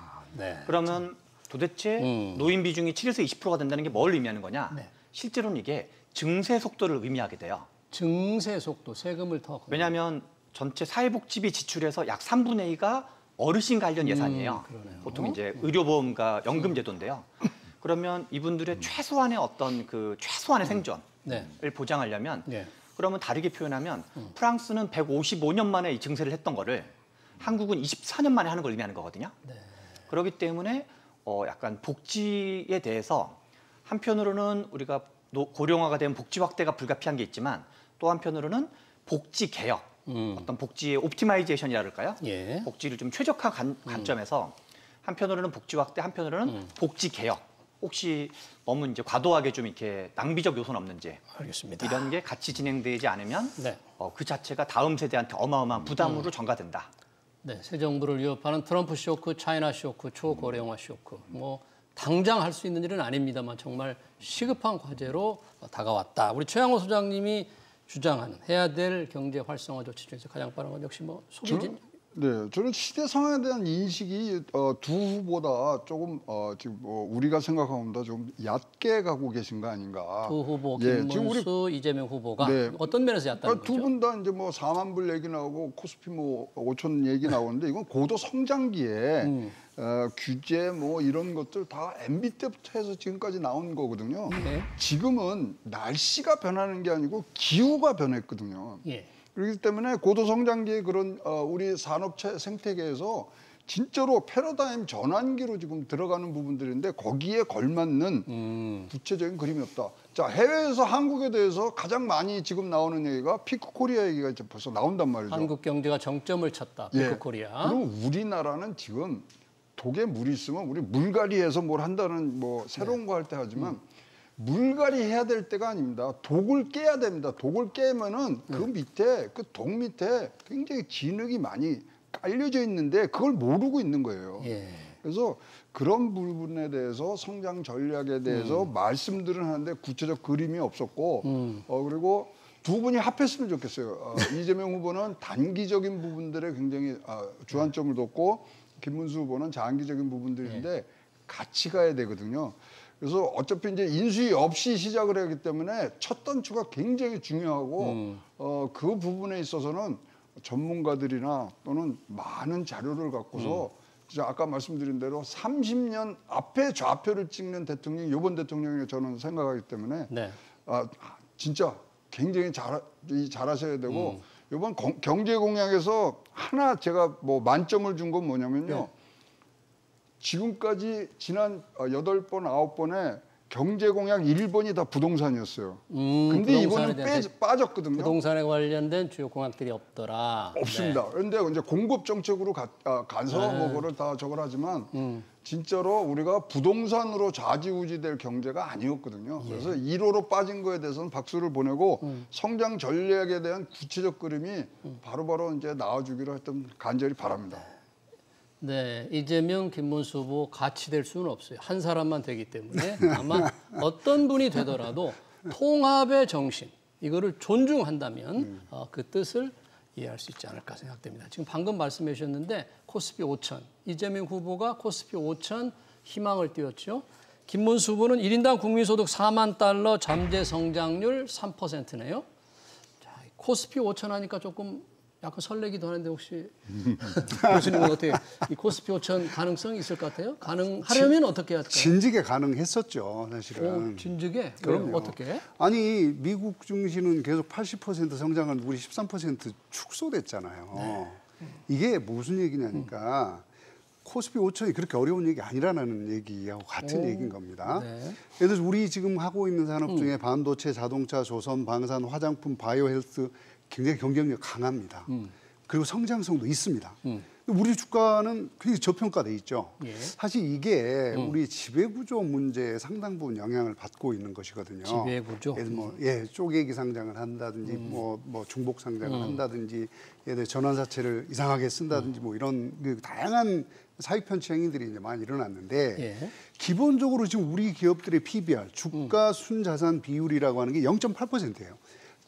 그러면 도대체 노인 비중이 7에서 20%가 된다는 게 뭘 의미하는 거냐? 실제로는 이게 증세 속도를 의미하게 돼요. 증세 속도, 세금을 더. 왜냐하면 전체 사회복지비 지출에서 약 3분의 2가 어르신 관련 예산이에요. 보통 이제 의료보험과 연금제도인데요. 그러면 이분들의 최소한의 어떤 그 최소한의 생존을 보장하려면 그러면 다르게 표현하면 프랑스는 155년 만에 이 증세를 했던 거를 한국은 24년 만에 하는 걸 의미하는 거거든요. 그렇기 때문에 약간 복지에 대해서 한편으로는 우리가 고령화가 되면 복지 확대가 불가피한 게 있지만 또 한편으로는 복지 개혁, 어떤 복지의 옵티마이제이션이라 그럴까요? 복지를 좀 최적화 관점에서 한편으로는 복지 확대, 한편으로는 복지 개혁 혹시 너무 이제 과도하게 좀 이렇게 낭비적 요소는 없는지 알겠습니다. 이런 게 같이 진행되지 않으면 네. 그 자체가 다음 세대한테 어마어마한 부담으로 전가된다. 네, 새 정부를 위협하는 트럼프 쇼크, 차이나 쇼크, 초고령화 쇼크. 뭐 당장 할 수 있는 일은 아닙니다만 정말 시급한 과제로 다가왔다. 우리 최양호 소장님이 주장하는 해야 될 경제 활성화 조치 중에서 가장 빠른 건 역시 뭐 소비진. 네, 저는 시대 상황에 대한 인식이 두 후보다 조금 지금 우리가 생각하는보다 좀 얕게 가고 계신 거 아닌가. 두 후보 예, 김문수, 이재명 후보가 네, 어떤 면에서 얕다는 거죠? 두 분 다 이제 뭐 4만 불 얘기 나오고 코스피 뭐 5천 얘기 나오는데 이건 고도 성장기에 규제 뭐 이런 것들 다 MB 때부터 해서 지금까지 나온 거거든요. 네. 지금은 날씨가 변하는 게 아니고 기후가 변했거든요. 예. 그렇기 때문에 고도 성장기의 그런 우리 산업체 생태계에서 진짜로 패러다임 전환기로 지금 들어가는 부분들인데 거기에 걸맞는 구체적인 그림이 없다. 자, 해외에서 한국에 대해서 가장 많이 지금 나오는 얘기가 피크 코리아 얘기가 이제 벌써 나온단 말이죠. 한국 경제가 정점을 쳤다. 피크 코리아. 그리고 우리나라는 지금 독에 물이 있으면 우리 물갈이해서 뭘 한다는 뭐 새로운 거 할 때 하지만 물갈이 해야 될 때가 아닙니다. 독을 깨야 됩니다. 독을 깨면은 그 밑에 그 독 밑에 굉장히 진흙이 많이 깔려져 있는데 그걸 모르고 있는 거예요. 예. 그래서 그런 부분에 대해서 성장 전략에 대해서 말씀들은 하는데 구체적 그림이 없었고 그리고 두 분이 합했으면 좋겠어요. 이재명 후보는 단기적인 부분들에 굉장히 주안점을 뒀고 김문수 후보는 장기적인 부분들인데 같이 가야 되거든요. 그래서 어차피 이제 인수위 없이 시작을 하기 때문에 첫 단추가 굉장히 중요하고 그 부분에 있어서는 전문가들이나 또는 많은 자료를 갖고서 진짜 아까 말씀드린 대로 30년 앞에 좌표를 찍는 대통령이 이번 대통령이 저는 생각하기 때문에 네. 진짜 굉장히 잘하셔야 되고 이번 경제 공약에서 하나 제가 뭐 만점을 준 건 뭐냐면요. 네. 지금까지 지난 8번, 9번에 경제 공약 1번이 다 부동산이었어요. 근데 이번은 빠졌거든요. 부동산에 관련된 주요 공약들이 없더라. 없습니다. 네. 그런데 이제 공급 정책으로 가서 뭐 그걸 다 저걸 하지만 진짜로 우리가 부동산으로 좌지우지될 경제가 아니었거든요. 그래서 1호로 빠진 거에 대해서는 박수를 보내고 성장 전략에 대한 구체적 그림이 바로바로 이제 나와주기로 했던 간절히 바랍니다. 네, 이재명, 김문수 후보 같이 될 수는 없어요. 한 사람만 되기 때문에 아마 어떤 분이 되더라도 통합의 정신, 이거를 존중한다면 그 뜻을 이해할 수 있지 않을까 생각됩니다. 지금 방금 말씀해 주셨는데 코스피 5천, 이재명 후보가 코스피 5천 희망을 띄웠죠. 김문수 후보는 1인당 국민소득 4만 달러 잠재 성장률 3%네요. 자, 코스피 5천 하니까 조금 약간 설레기도 하는데 혹시 교수님은 어떻게 이 코스피 5천 가능성이 있을 것 같아요? 가능하려면 어떻게 할까요? 진즉에 가능했었죠, 사실은. 진즉에? 그럼요. 어떻게? 아니 미국 증시는 계속 80% 성장을 우리 13% 축소됐잖아요. 네. 이게 무슨 얘기냐니까 코스피 5천이 그렇게 어려운 얘기 아니라는 얘기하고 같은 얘기인 겁니다. 네. 예를 들어서 우리 지금 하고 있는 산업 중에 반도체, 자동차, 조선, 방산, 화장품, 바이오 헬스 굉장히 경쟁력 강합니다. 그리고 성장성도 있습니다. 우리 주가는 굉장히 저평가돼 있죠. 예. 사실 이게 우리 지배구조 문제에 상당 부분 영향을 받고 있는 것이거든요. 지배구조? 예를 뭐, 쪼개기 상장을 한다든지 뭐 중복 상장을 한다든지 예를 들어 전환사채를 이상하게 쓴다든지 뭐 이런 그 다양한 사익 편취 행위들이 이제 많이 일어났는데 예. 기본적으로 지금 우리 기업들의 PBR, 주가 순자산 비율이라고 하는 게 0.8%예요.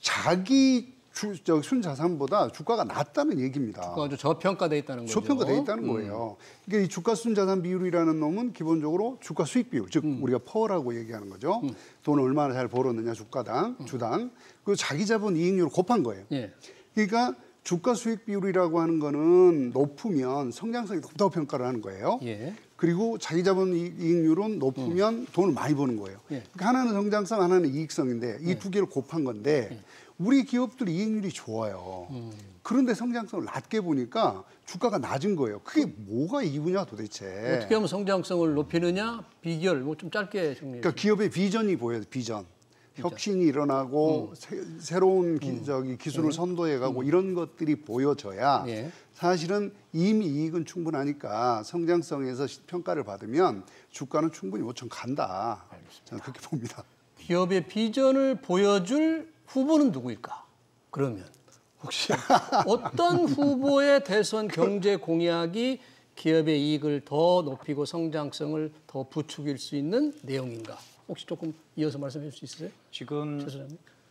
자기 순자산보다 주가가 낮다는 얘기입니다. 주가가 아주 저평가돼 있다는 거죠. 저평가돼 있다는 거예요. 그러니까 이 주가 순자산 비율이라는 놈은 기본적으로 주가 수익 비율, 즉 우리가 퍼라고 얘기하는 거죠. 돈을 얼마나 잘 벌었느냐 주가당, 주당. 그리고 자기 자본 이익률을 곱한 거예요. 예. 그러니까 주가 수익 비율이라고 하는 거는 높으면 성장성이 높다고 평가를 하는 거예요. 예. 그리고 자기 자본 이익률은 높으면 돈을 많이 버는 거예요. 예. 그러니까 하나는 성장성, 하나는 이익성인데 이 두 개를 곱한 건데 우리 기업들 이익률이 좋아요. 그런데 성장성을 낮게 보니까 주가가 낮은 거예요. 그게 뭐가 이유냐 도대체. 어떻게 하면 성장성을 높이느냐 비결 뭐 좀 짧게 정리해 주세요. 그러니까 기업의 비전이 보여요. 비전. 혁신이 일어나고 새로운 기술을 선도해가고 이런 것들이 보여져야 사실은 이미 이익은 충분하니까 성장성에서 평가를 받으면 주가는 충분히 5천 간다. 저는 그렇게 봅니다. 기업의 비전을 보여줄 후보는 누구일까? 그러면 혹시 어떤 후보의 대선 경제 공약이 기업의 이익을 더 높이고 성장성을 더 부추길 수 있는 내용인가? 혹시 조금 이어서 말씀해 주실 수 있으세요? 지금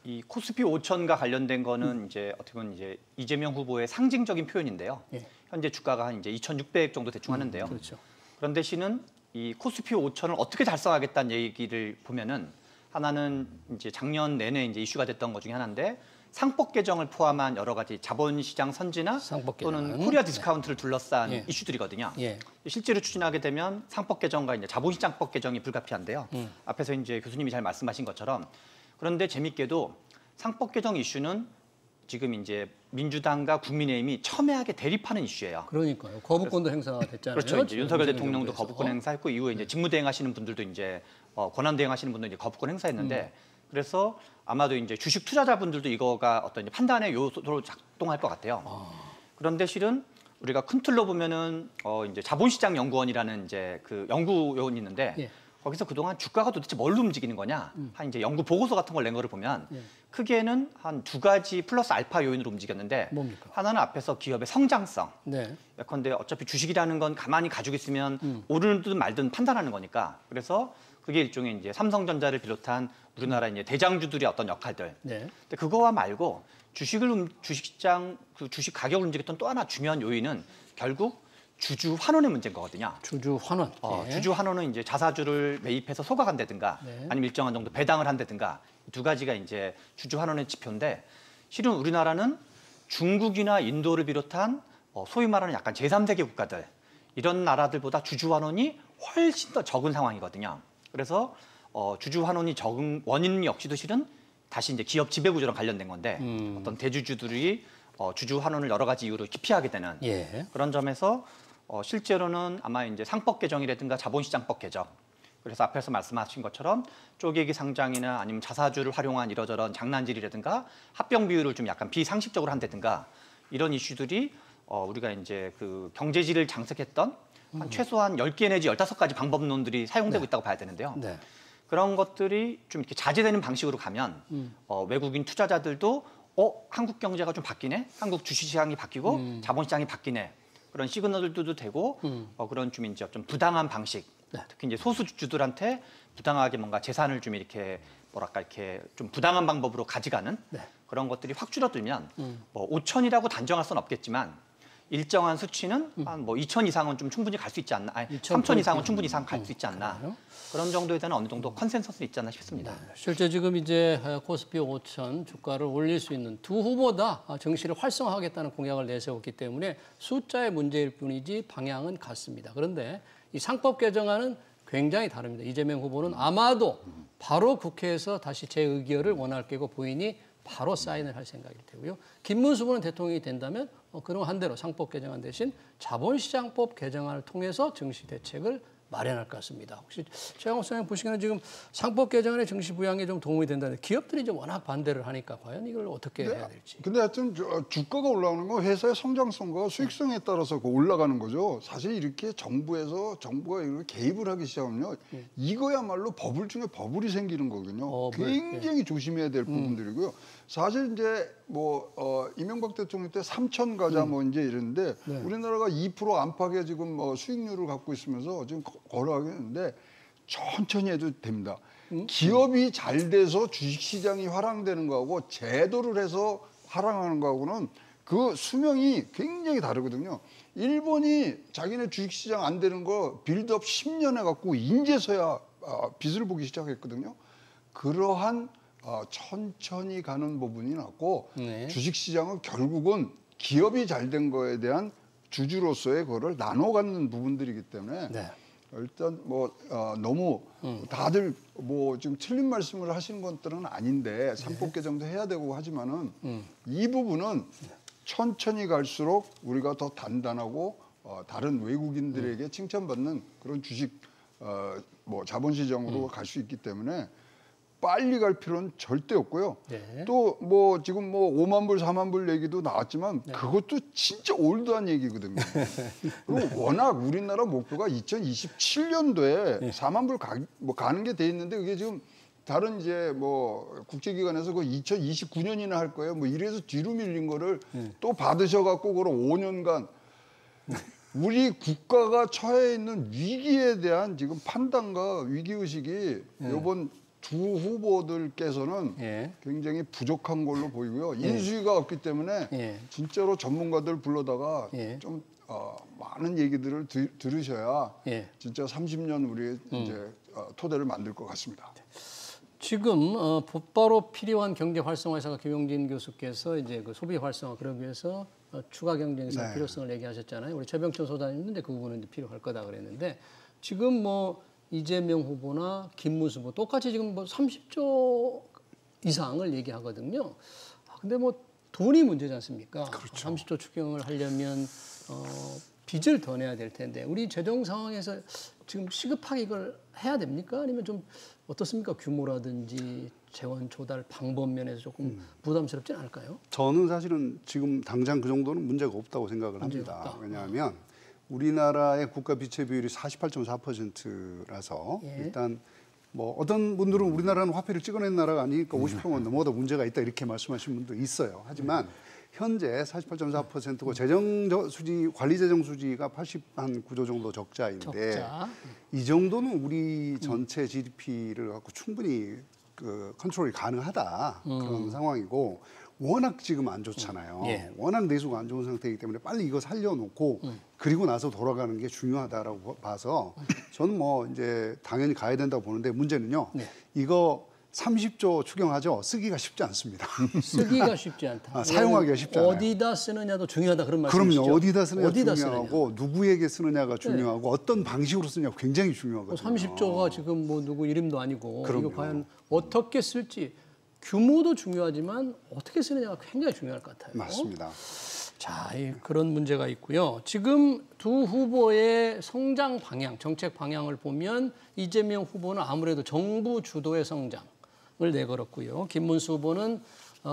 이 코스피 5천과 관련된 거는 이제 어떻게 보면 이제 이재명 후보의 상징적인 표현인데요. 현재 주가가 한 이제 2,600 정도 대충 하는데요. 그렇죠. 그런 대신은 이 코스피 5천을 어떻게 달성하겠다는 얘기를 보면은 하나는 이제 작년 내내 이제 이슈가 됐던 것 중에 하나인데 상법 개정을 포함한 여러 가지 자본시장 선진화 또는 코리아 디스카운트를 둘러싼 이슈들이거든요. 실제로 추진하게 되면 상법 개정과 이제 자본시장법 개정이 불가피한데요. 앞에서 이제 교수님이 잘 말씀하신 것처럼 그런데 재밌게도 상법 개정 이슈는 지금 이제 민주당과 국민의힘이 첨예하게 대립하는 이슈예요. 그러니까요. 거부권도 행사됐잖아요. 그렇죠. 이제 윤석열 대통령도 거부권 행사했고 이후에 이제 직무대행하시는 분들도 이제 권한대행하시는 분도 이제 거부권 행사했는데 그래서 아마도 이제 주식 투자자분들도 이거가 어떤 이제 판단의 요소로 작동할 것 같아요. 그런데 실은 우리가 큰 틀로 보면은 이제 자본시장 연구원이라는 이제 그 연구요원이 있는데 거기서 그동안 주가가 도대체 뭘로 움직이는 거냐 한 이제 연구 보고서 같은 걸 낸 거를 보면 크게는 한 두 가지 플러스 알파 요인으로 움직였는데 뭡니까? 하나는 앞에서 기업의 성장성. 예컨대 어차피 주식이라는 건 가만히 가지고 있으면 오르든 말든 판단하는 거니까 그래서 그게 일종의 이제 삼성전자를 비롯한 우리나라 이제 대장주들의 어떤 역할들. 근데 그거와 말고 주식시장 그 주식 가격을 움직였던 또 하나 중요한 요인은 결국 주주 환원의 문제인 거거든요. 주주 환원. 주주 환원은 이제 자사주를 매입해서 소각한다든가 아니면 일정한 정도 배당을 한다든가 두 가지가 이제 주주 환원의 지표인데 실은 우리나라는 중국이나 인도를 비롯한 소위 말하는 약간 제3세계 국가들 이런 나라들보다 주주 환원이 훨씬 더 적은 상황이거든요. 그래서 주주 환원이 적은 원인 역시도 실은 다시 이제 기업 지배 구조랑 관련된 건데 어떤 대주주들이 주주 환원을 여러 가지 이유로 기피하게 되는 그런 점에서 실제로는 아마 이제 상법 개정이라든가 자본시장법 개정 그래서 앞에서 말씀하신 것처럼 쪼개기 상장이나 아니면 자사주를 활용한 이러저런 장난질이라든가 합병 비율을 좀 약간 비상식적으로 한다든가 이런 이슈들이 우리가 이제 그 경제지를 장색했던 한 최소한 10개 내지 15가지 방법론들이 사용되고 있다고 봐야 되는데요. 그런 것들이 좀 이렇게 자제되는 방식으로 가면 외국인 투자자들도 한국 경제가 좀 바뀌네, 한국 주식시장이 바뀌고 자본시장이 바뀌네 그런 시그널들도 되고 그런 좀 이제 좀 부당한 방식, 특히 이제 소수주주들한테 부당하게 뭔가 재산을 좀 이렇게 뭐랄까 이렇게 좀 부당한 방법으로 가져가는 그런 것들이 확 줄어들면 뭐 5천이라고 단정할 수는 없겠지만. 일정한 수치는 한 뭐 2천 이상은 좀 충분히 갈 수 있지 않나, 아니 3천 이상은 충분히 이상 갈 수 있지 않나 그런 정도에 대한 어느 정도 컨센서스는 있지 않나 싶습니다. 실제 지금 이제 코스피 5천 주가를 올릴 수 있는 두 후보 다 정시를 활성화하겠다는 공약을 내세웠기 때문에 숫자의 문제일 뿐이지 방향은 같습니다. 그런데 이 상법 개정안은 굉장히 다릅니다. 이재명 후보는 아마도 바로 국회에서 다시 재의결을 원할 게고 보이니 바로 사인을 할 생각일 테고요. 김문수 후보는 대통령이 된다면 그동안 대로 상법 개정안 대신 자본시장법 개정안을 통해서 정시 대책을 마련할 것 같습니다. 혹시 최강욱 소장님 보시기에는 지금 상법 개정안의 정시 부양에 좀 도움이 된다는데 기업들이 이제 워낙 반대를 하니까 과연 이걸 어떻게 해야 될지. 근데 하여튼 주가가 올라가는 건 회사의 성장성과 수익성에 따라서 올라가는 거죠. 사실 이렇게 정부가 이렇게 개입을 하기 시작하면요. 이거야말로 버블 중에 버블이 생기는 거거든요. 굉장히 조심해야 될 부분들이고요. 사실 이제 이명박 대통령 때 3천 가자 뭐 이제 이랬는데 우리나라가 2% 안팎의 지금 수익률을 갖고 있으면서 지금 걸어가겠는데 천천히 해도 됩니다. 기업이 잘 돼서 주식시장이 화랑되는 거하고 제도를 해서 화랑하는 거하고는 그 수명이 굉장히 다르거든요. 일본이 자기네 주식시장 안 되는 거 빌드업 10년 해갖고 인제서야 빛을 보기 시작했거든요. 그러한 천천히 가는 부분이 났고 주식시장은 결국은 기업이 잘 된 거에 대한 주주로서의 그거를 나눠 갖는 부분들이기 때문에 일단 너무 다들 지금 틀린 말씀을 하시는 것들은 아닌데 상법 개정도 해야 되고 하지만은 이 부분은 천천히 갈수록 우리가 더 단단하고 다른 외국인들에게 칭찬받는 그런 주식 자본시장으로 갈 수 있기 때문에 빨리 갈 필요는 절대 없고요. 네. 또 뭐 지금 뭐 5만 불, 4만 불 얘기도 나왔지만 네. 그것도 진짜 올드한 얘기거든요. 그리고 워낙 우리나라 목표가 2027년도에 4만 불 가는 게 돼 있는데 그게 지금 다른 이제 뭐 국제기관에서 그 2029년이나 할 거예요. 뭐 이래서 뒤로 밀린 거를 또 받으셔갖고 그걸 5년간 우리 국가가 처해 있는 위기에 대한 지금 판단과 위기의식이 이번 두 후보들께서는 굉장히 부족한 걸로 보이고요. 인수위가 없기 때문에 진짜로 전문가들 불러다가 좀 많은 얘기들을 들으셔야 진짜 30년 우리의 이제 토대를 만들 것 같습니다. 지금 곧바로 필요한 경제 활성화에서 김용진 교수께서 이제 그 소비 활성화 그러기 위해서 추가 경쟁에서 필요성을 얘기하셨잖아요. 우리 최병천 소장님도 그 부분은 필요할 거다 그랬는데 지금 뭐 이재명 후보나 김문수 후보 똑같이 지금 뭐 30조 이상을 얘기하거든요. 근데 뭐 돈이 문제지 않습니까? 그렇죠. 30조 추경을 하려면 빚을 더 내야 될 텐데 우리 재정 상황에서 지금 시급하게 이걸 해야 됩니까? 아니면 좀 어떻습니까? 규모라든지 재원 조달 방법 면에서 조금 부담스럽지 않을까요? 저는 사실은 지금 당장 그 정도는 문제가 없다고 생각을 합니다. 없다. 왜냐하면 우리나라의 국가 비채 비율이 48.4%라서 일단 뭐 어떤 분들은 우리나라는 화폐를 찍어낸 나라가 아니니까 50%만 넘어도 문제가 있다 이렇게 말씀하시는 분도 있어요. 하지만 현재 48.4%고 재정 수지 관리 재정 수지가 89조 정도 적자인데 이 정도는 우리 전체 GDP를 갖고 충분히 그 컨트롤이 가능하다 그런 상황이고 워낙 지금 안 좋잖아요. 워낙 내수가 안 좋은 상태이기 때문에 빨리 이거 살려놓고 그리고 나서 돌아가는 게 중요하다라고 봐서 저는 뭐 이제 당연히 가야 된다고 보는데 문제는요. 이거 30조 추경하죠. 쓰기가 쉽지 않습니다. 쓰기가 쉽지 않다. 사용하기가 쉽지 않아요. 어디다 쓰느냐도 중요하다 그런 말씀이시죠? 그럼요. 어디다 쓰느냐가 중요하고 누구에게 쓰느냐가 중요하고 어떤 방식으로 쓰느냐가 굉장히 중요하거든요. 30조가 지금 뭐 누구 이름도 아니고 그럼요. 이거 과연 어떻게 쓸지 규모도 중요하지만 어떻게 쓰느냐가 굉장히 중요할 것 같아요. 맞습니다. 자, 그런 문제가 있고요. 지금 두 후보의 성장 방향, 정책 방향을 보면 이재명 후보는 아무래도 정부 주도의 성장을 내걸었고요. 김문수 후보는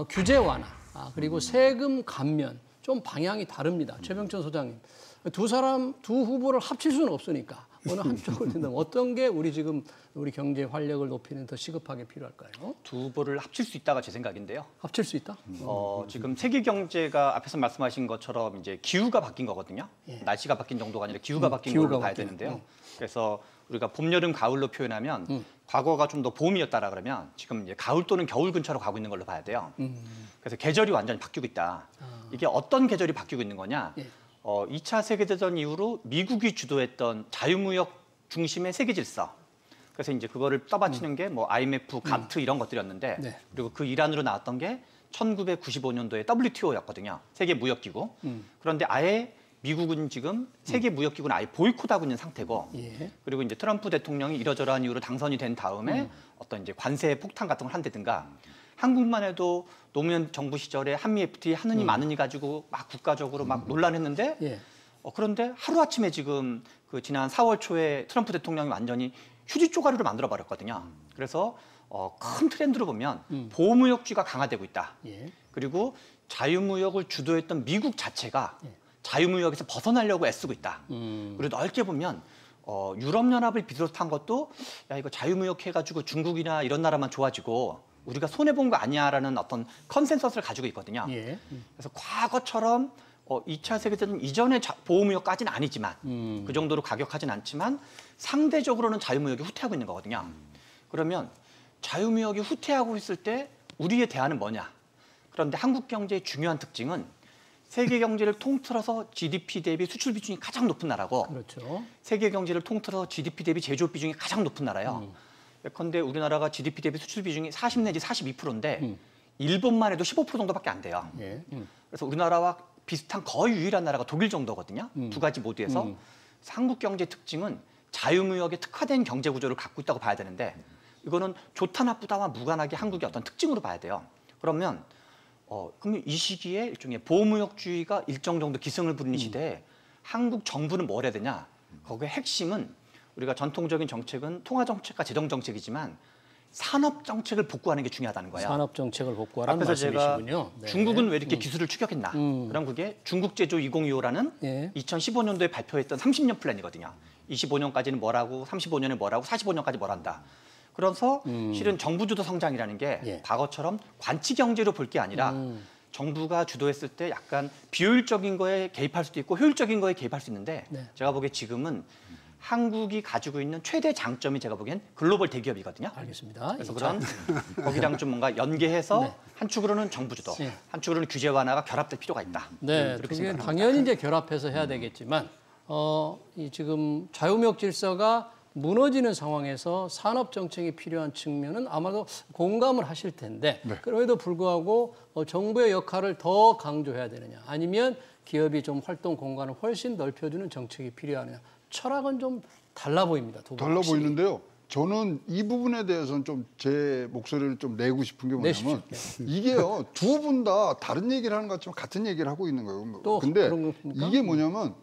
규제 완화, 그리고 세금 감면, 좀 방향이 다릅니다. 최병천 소장님, 두 후보를 합칠 수는 없으니까 어느 한쪽을 든다면 어떤 게 우리 경제 활력을 높이는 더 시급하게 필요할까요? 두 후보를 합칠 수 있다가 제 생각인데요. 합칠 수 있다? 지금 세계 경제가 앞에서 말씀하신 것처럼 이제 기후가 바뀐 거거든요. 날씨가 바뀐 정도가 아니라 기후가 바뀐 걸로 봐야 되는데요. 그래서 우리가 봄, 여름, 가을로 표현하면 과거가 좀 더 봄이었다라 그러면 지금 이제 가을 또는 겨울 근처로 가고 있는 걸로 봐야 돼요. 그래서 계절이 완전히 바뀌고 있다. 이게 어떤 계절이 바뀌고 있는 거냐? 2차 세계대전 이후로 미국이 주도했던 자유무역 중심의 세계 질서. 그래서 이제 그거를 떠받치는 게 뭐 IMF, 가트 이런 것들이었는데 그리고 그 일환으로 나왔던 게 1995년도에 WTO였거든요. 세계무역기구. 그런데 아예 미국은 지금 세계무역기구는 아예 보이콧하고 있는 상태고 그리고 이제 트럼프 대통령이 이러저러한 이유로 당선이 된 다음에 어떤 이제 관세 폭탄 같은 걸 한다든가 한국만 해도 노무현 정부 시절에 한미 FTA 하느니 마느니 가지고 막 국가적으로 막 논란했는데 그런데 하루아침에 지금 그 지난 4월 초에 트럼프 대통령이 완전히 휴지 쪼가리를 만들어 버렸거든요. 그래서 큰 트렌드로 보면 보호무역주의가 강화되고 있다. 그리고 자유무역을 주도했던 미국 자체가 자유무역에서 벗어나려고 애쓰고 있다. 그리고 넓게 보면 유럽연합을 비롯한 것도 야 이거 자유무역 해가지고 중국이나 이런 나라만 좋아지고 우리가 손해본 거 아니야라는 어떤 컨센서스를 가지고 있거든요. 그래서 과거처럼 2차 세계대전 이전의 보호무역까지는 아니지만 그 정도로 가격하진 않지만 상대적으로는 자유무역이 후퇴하고 있는 거거든요. 그러면 자유무역이 후퇴하고 있을 때 우리의 대안은 뭐냐? 그런데 한국 경제의 중요한 특징은 세계 경제를 통틀어서 GDP 대비 수출 비중이 가장 높은 나라고 그렇죠. 세계 경제를 통틀어서 GDP 대비 제조업 비중이 가장 높은 나라예요. 예컨대 우리나라가 GDP 대비 수출 비중이 40 내지 42%인데 일본만 해도 15% 정도밖에 안 돼요. 그래서 우리나라와 비슷한 거의 유일한 나라가 독일 정도거든요. 두 가지 모두에서. 한국 경제 특징은 자유무역에 특화된 경제 구조를 갖고 있다고 봐야 되는데 이거는 좋다 나쁘다와 무관하게 한국의 어떤 특징으로 봐야 돼요. 그러면 이 시기에 일종의 보호무역주의가 일정 정도 기승을 부리는 시대에 한국 정부는 뭘 해야 되냐? 거기에 핵심은 우리가 전통적인 정책은 통화정책과 재정정책이지만 산업 정책을 복구하는 게 중요하다는 거예요. 산업 정책을 복구하라는 앞에서 제가 말씀이시군요. 네. 중국은 왜 이렇게 기술을 추격했나? 그럼 그게 중국 제조 2025라는 예. 2015년도에 발표했던 30년 플랜이거든요. 25년까지는 뭐라고, 35년에 뭐라고, 45년까지 뭐란다. 그래서 실은 정부 주도 성장이라는 게 예. 과거처럼 관치 경제로 볼 게 아니라 정부가 주도했을 때 약간 비효율적인 거에 개입할 수도 있고 효율적인 거에 개입할 수 있는데 네. 제가 보기에 지금은 한국이 가지고 있는 최대 장점이 제가 보기엔 글로벌 대기업이거든요. 알겠습니다. 그래서 그런 거기랑 좀 뭔가 연계해서 네. 한축으로는 정부 주도, 네. 한축으로는 규제 완화가 결합될 필요가 있다. 네, 그렇게 그게 생각합니다. 당연히 이제 결합해서 해야 되겠지만 이 지금 자유무역 질서가 무너지는 상황에서 산업 정책이 필요한 측면은 아마도 공감을 하실 텐데 그럼에도 불구하고 정부의 역할을 더 강조해야 되느냐 아니면 기업이 좀 활동 공간을 훨씬 넓혀주는 정책이 필요하느냐 철학은 좀 달라 보입니다. 두 분 달라 확실히. 보이는데요. 저는 이 부분에 대해서는 좀 제 목소리를 좀 내고 싶은 게 뭐냐면 이게요 두 분 다 다른 얘기를 하는 것 같지만 같은 얘기를 하고 있는 거예요. 또 근데 그런 겁니까? 이게 뭐냐면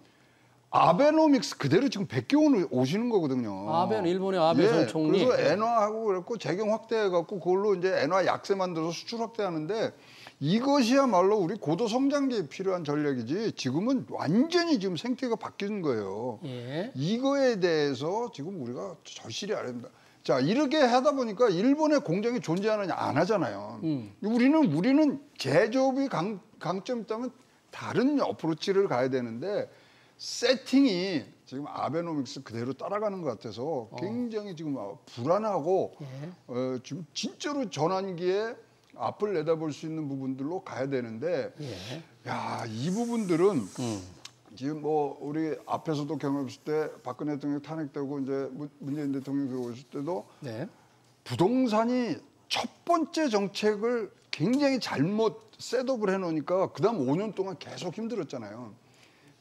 아베노믹스 그대로 지금 베껴 오시는 거거든요. 일본의 아베 전 총리. 그래서 엔화하고 그랬고 재경 확대해갖고 그걸로 이제 엔화 약세 만들어서 수출 확대하는데 이것이야말로 우리 고도 성장기에 필요한 전략이지 지금은 완전히 지금 생태가 바뀐 거예요. 예. 이거에 대해서 지금 우리가 절실히 알아야 됩니다. 자 이렇게 하다 보니까 일본의 공장이 존재하느냐 안 하잖아요. 우리는 제조업이 강점이 있다면 다른 어프로치를 가야 되는데 세팅이 지금 아베노믹스 그대로 따라가는 것 같아서 굉장히 지금 불안하고 지금 진짜로 전환기에 앞을 내다볼 수 있는 부분들로 가야 되는데 야, 이 부분들은 지금 뭐 우리 앞에서도 경험했을 때 박근혜 대통령 탄핵되고 이제 문재인 대통령이 오실 때도 부동산이 첫 번째 정책을 굉장히 잘못 셋업을 해놓으니까 그다음 5년 동안 계속 힘들었잖아요.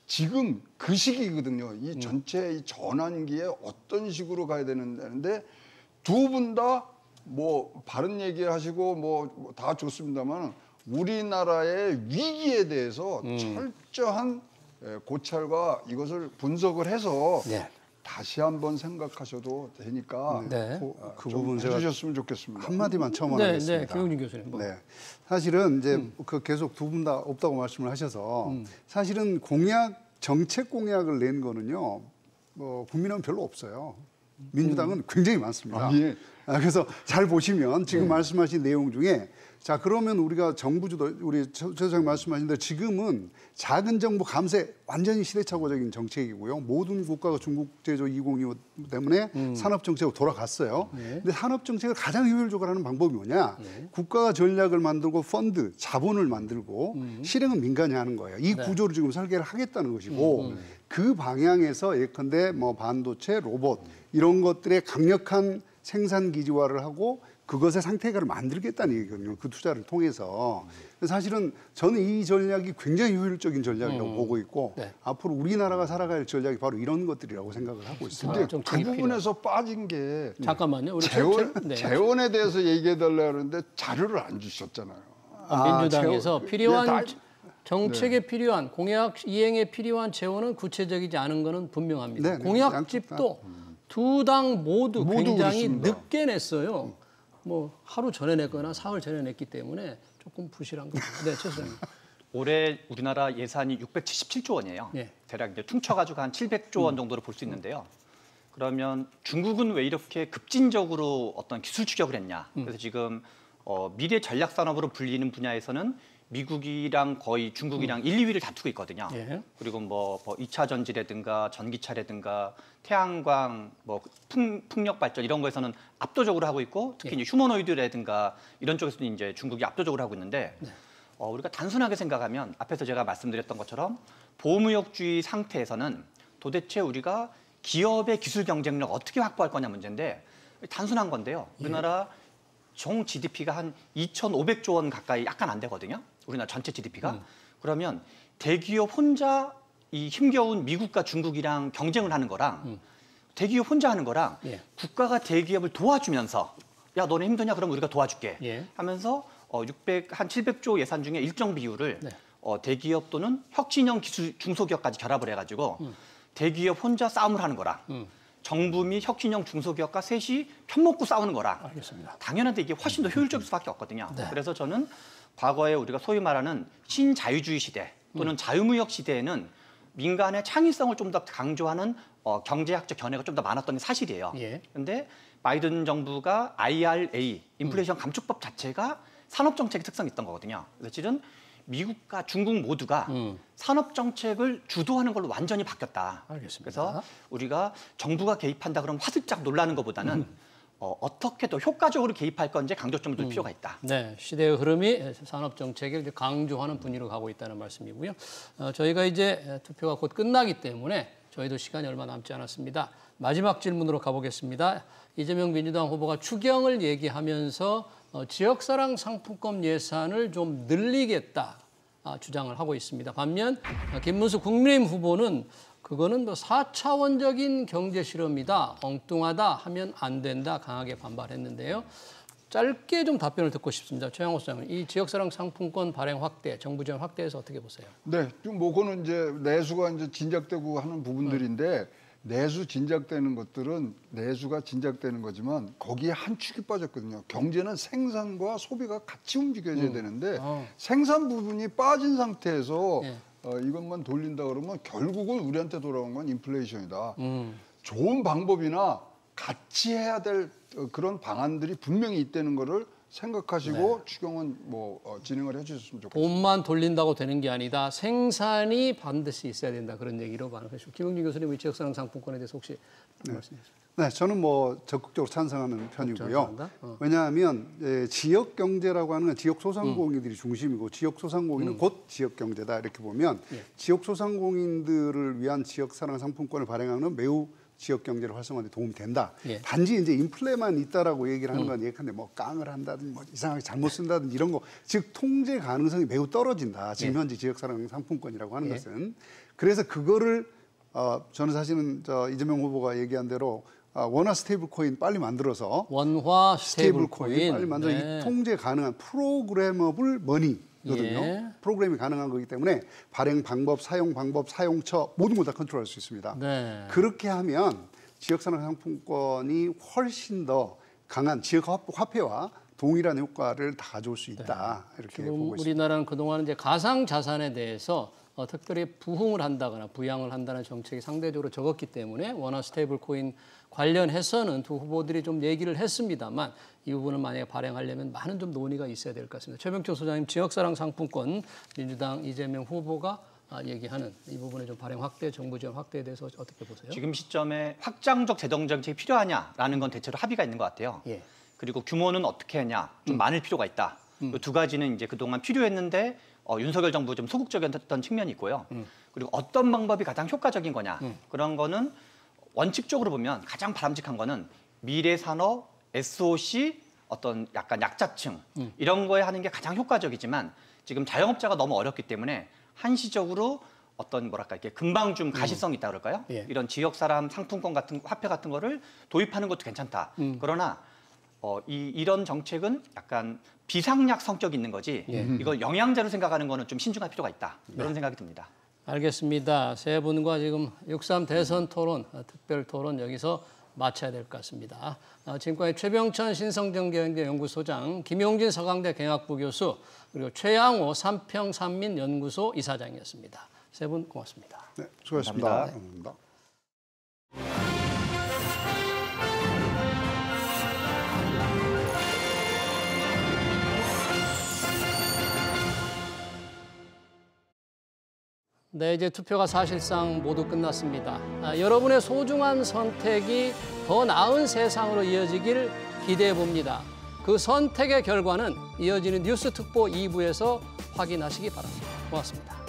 지금 그 시기거든요. 이 전체 이 전환기에 어떤 식으로 가야 되는데 두 분 다 뭐 바른 얘기하시고 뭐 다 좋습니다만 우리나라의 위기에 대해서 철저한 고찰과 이것을 분석을 해서 다시 한번 생각하셔도 되니까 그 좀 부분 제가 해주셨으면 좋겠습니다. 한마디만 첨언하겠습니다. 네, 교훈진 교수님. 네, 사실은 이제 그 계속 두 분 다 없다고 말씀을 하셔서 사실은 정책 공약을 낸 거는요, 뭐 국민은 별로 없어요. 민주당은 굉장히 많습니다. 그래서 잘 보시면 지금 말씀하신 내용 중에 자 그러면 우리가 정부 주도 우리 최 소장 말씀하신 대로 지금은 작은 정부 감세 완전히 시대착오적인 정책이고요. 모든 국가가 중국 제조 2025 때문에 산업 정책으로 돌아갔어요. 근데 산업 정책을 가장 효율적으로 하는 방법이 뭐냐? 국가가 전략을 만들고 펀드, 자본을 만들고 실행은 민간이 하는 거예요. 이 구조를 지금 설계를 하겠다는 것이고 그 방향에서 예컨대 뭐 반도체, 로봇 이런 것들의 강력한 생산 기지화를 하고 그것의 상태가를 만들겠다는 얘기거든요. 그 투자를 통해서. 사실은 저는 이 전략이 굉장히 효율적인 전략이라고 보고 있고 앞으로 우리나라가 살아갈 전략이 바로 이런 것들이라고 생각을 하고 있습니다. 근데 그 부분에서 빠진 게 잠깐만요. 우리 재원에 대해서 얘기해달라고 하는데 자료를 안 주셨잖아요. 민주당에서 필요한 정책에 필요한 공약 이행에 필요한 재원은 구체적이지 않은 것은 분명합니다. 공약집도 두 당 모두 굉장히 그렇습니다. 늦게 냈어요. 뭐 하루 전에 냈거나 사흘 전에 냈기 때문에 조금 부실한 겁니다. 네, 죄송합니다. 올해 우리나라 예산이 677조 원이에요. 대략 이제 퉁쳐가지고 한 700조 원 정도로 볼 수 있는데요. 그러면 중국은 왜 이렇게 급진적으로 어떤 기술 추격을 했냐? 그래서 지금 미래 전략 산업으로 불리는 분야에서는 미국이랑 거의 중국이랑 1, 2위를 다투고 있거든요. 그리고 뭐 2차 전지라든가 전기차라든가 태양광, 뭐 풍력 발전 이런 거에서는 압도적으로 하고 있고 특히 이제 휴머노이드라든가 이런 쪽에서는 이제 중국이 압도적으로 하고 있는데 우리가 단순하게 생각하면 앞에서 제가 말씀드렸던 것처럼 보호무역주의 상태에서는 도대체 우리가 기업의 기술 경쟁력 어떻게 확보할 거냐 문제인데 단순한 건데요. 우리나라 총 GDP가 한 2,500조 원 가까이 약간 안 되거든요. 우리나라 전체 GDP가. 그러면 대기업 혼자 이 힘겨운 미국과 중국이랑 경쟁을 하는 거랑 대기업 혼자 하는 거랑 국가가 대기업을 도와주면서 야 너네 힘드냐 그럼 우리가 도와줄게 하면서 한 700조 예산 중에 일정 비율을 대기업 또는 혁신형 기술 중소기업까지 결합을 해가지고 대기업 혼자 싸움을 하는 거랑 정부 및 혁신형 중소기업과 셋이 편먹고 싸우는 거라. 알겠습니다. 당연한데 이게 훨씬 더 효율적일 수밖에 없거든요. 네. 그래서 저는 과거에 우리가 소위 말하는 신자유주의 시대 또는 자유무역 시대에는 민간의 창의성을 좀 더 강조하는 경제학적 견해가 좀 더 많았던 게 사실이에요. 그런데 바이든 정부가 IRA, 인플레이션 감축법 자체가 산업 정책의 특성이 있던 거거든요. 그래서 실은 미국과 중국 모두가 산업 정책을 주도하는 걸로 완전히 바뀌었다. 알겠습니다. 그래서 우리가 정부가 개입한다 그러면 화들짝 놀라는 것보다는 어떻게 더 효과적으로 개입할 건지 강조점을 둘 필요가 있다. 네, 시대의 흐름이 산업 정책을 이제 강조하는 분위기로 가고 있다는 말씀이고요. 저희가 이제 투표가 곧 끝나기 때문에 저희도 시간이 얼마 남지 않았습니다. 마지막 질문으로 가보겠습니다. 이재명 민주당 후보가 추경을 얘기하면서 지역사랑 상품권 예산을 좀 늘리겠다 주장을 하고 있습니다. 반면 김문수 국민의힘 후보는 그거는 뭐 4차원적인 경제 실험이다, 엉뚱하다 하면 안 된다 강하게 반발했는데요. 짧게 좀 답변을 듣고 싶습니다. 최양호 소장님, 이 지역사랑 상품권 발행 확대, 정부 지원 확대에서 어떻게 보세요? 네, 좀 뭐 그거는 이제 내수가 이제 진작되고 하는 부분들인데 내수 진작되는 것들은 내수가 진작되는 거지만 거기에 한 축이 빠졌거든요. 경제는 생산과 소비가 같이 움직여져야 되는데 생산 부분이 빠진 상태에서 이것만 돌린다 그러면 결국은 우리한테 돌아온 건 인플레이션이다. 좋은 방법이나 같이 해야 될 그런 방안들이 분명히 있다는 거를 생각하시고 추경은 진행을 해주셨으면 좋겠습니다. 돈만 돌린다고 되는 게 아니다. 생산이 반드시 있어야 된다. 그런 얘기로 반응하시고 김영진 교수님, 지역사랑 상품권에 대해서 혹시 말씀해 주세요. 네, 저는 뭐 적극적으로 찬성하는 편이고요. 왜냐하면 지역 경제라고 하는 건 지역 소상공인들이 중심이고 지역 소상공인은 곧 지역 경제다 이렇게 보면 지역 소상공인들을 위한 지역사랑 상품권을 발행하는 건 매우 지역 경제를 활성화하는 데 도움이 된다. 단지 이제 인플레만 있다라고 얘기를 하는 건 예컨대 뭐 깡을 한다든지 뭐 이상하게 잘못 쓴다든지 이런 거, 즉 통제 가능성이 매우 떨어진다. 지금 현재 지역사랑 상품권이라고 하는 것은. 그래서 그거를 저는 사실은 이재명 후보가 얘기한 대로 원화 스테이블 코인 빨리 만들어서 원화 스테이블 코인 빨리 만들어 이 통제 가능한 프로그래머블 머니거든요. 프로그램이 가능한 거기 때문에 발행 방법, 사용 방법, 사용처 모든 걸 다 컨트롤할 수 있습니다. 그렇게 하면 지역사랑 상품권이 훨씬 더 강한 지역 화폐와 동일한 효과를 다 가져올 수 있다. 이렇게 보고 있습니다. 우리나라는 그동안 이제 가상 자산에 대해서 특별히 부흥을 한다거나 부양을 한다는 정책이 상대적으로 적었기 때문에 원화 스테이블 코인 관련해서는 두 후보들이 좀 얘기를 했습니다만 이 부분을 만약에 발행하려면 많은 좀 논의가 있어야 될 것 같습니다. 최병철 소장님, 지역사랑 상품권 민주당 이재명 후보가 얘기하는 이 부분의 좀 발행 확대, 정부 지원 확대에 대해서 어떻게 보세요? 지금 시점에 확장적 재정 정책이 필요하냐라는 건 대체로 합의가 있는 것 같아요. 그리고 규모는 어떻게 하냐, 좀 많을 필요가 있다. 이 두 가지는 이제 그동안 필요했는데 윤석열 정부 좀 소극적이었던 측면이 있고요. 그리고 어떤 방법이 가장 효과적인 거냐, 그런 거는 원칙적으로 보면 가장 바람직한 거는 미래 산업, SOC, 어떤 약간 약자층 이런 거에 하는 게 가장 효과적이지만 지금 자영업자가 너무 어렵기 때문에 한시적으로 어떤 뭐랄까 이렇게 금방 좀 가시성이 있다 그럴까요? 이런 지역사람 상품권 같은 화폐 같은 거를 도입하는 것도 괜찮다. 그러나 이런 정책은 약간 비상약 성격이 있는 거지 이걸 영양제로 생각하는 거는 좀 신중할 필요가 있다. 이런 생각이 듭니다. 알겠습니다. 세 분과 지금 6.3 대선 토론, 특별 토론 여기서 마쳐야 될 것 같습니다. 지금까지 최병천 신성정경제연구소장, 김용진 서강대 경영학부 교수, 그리고 최양호 삼평산민연구소 이사장이었습니다. 세 분 고맙습니다. 네, 수고하셨습니다. 감사합니다. 네, 이제 투표가 사실상 모두 끝났습니다. 여러분의 소중한 선택이 더 나은 세상으로 이어지길 기대해 봅니다. 그 선택의 결과는 이어지는 뉴스 특보 2부에서 확인하시기 바랍니다. 고맙습니다.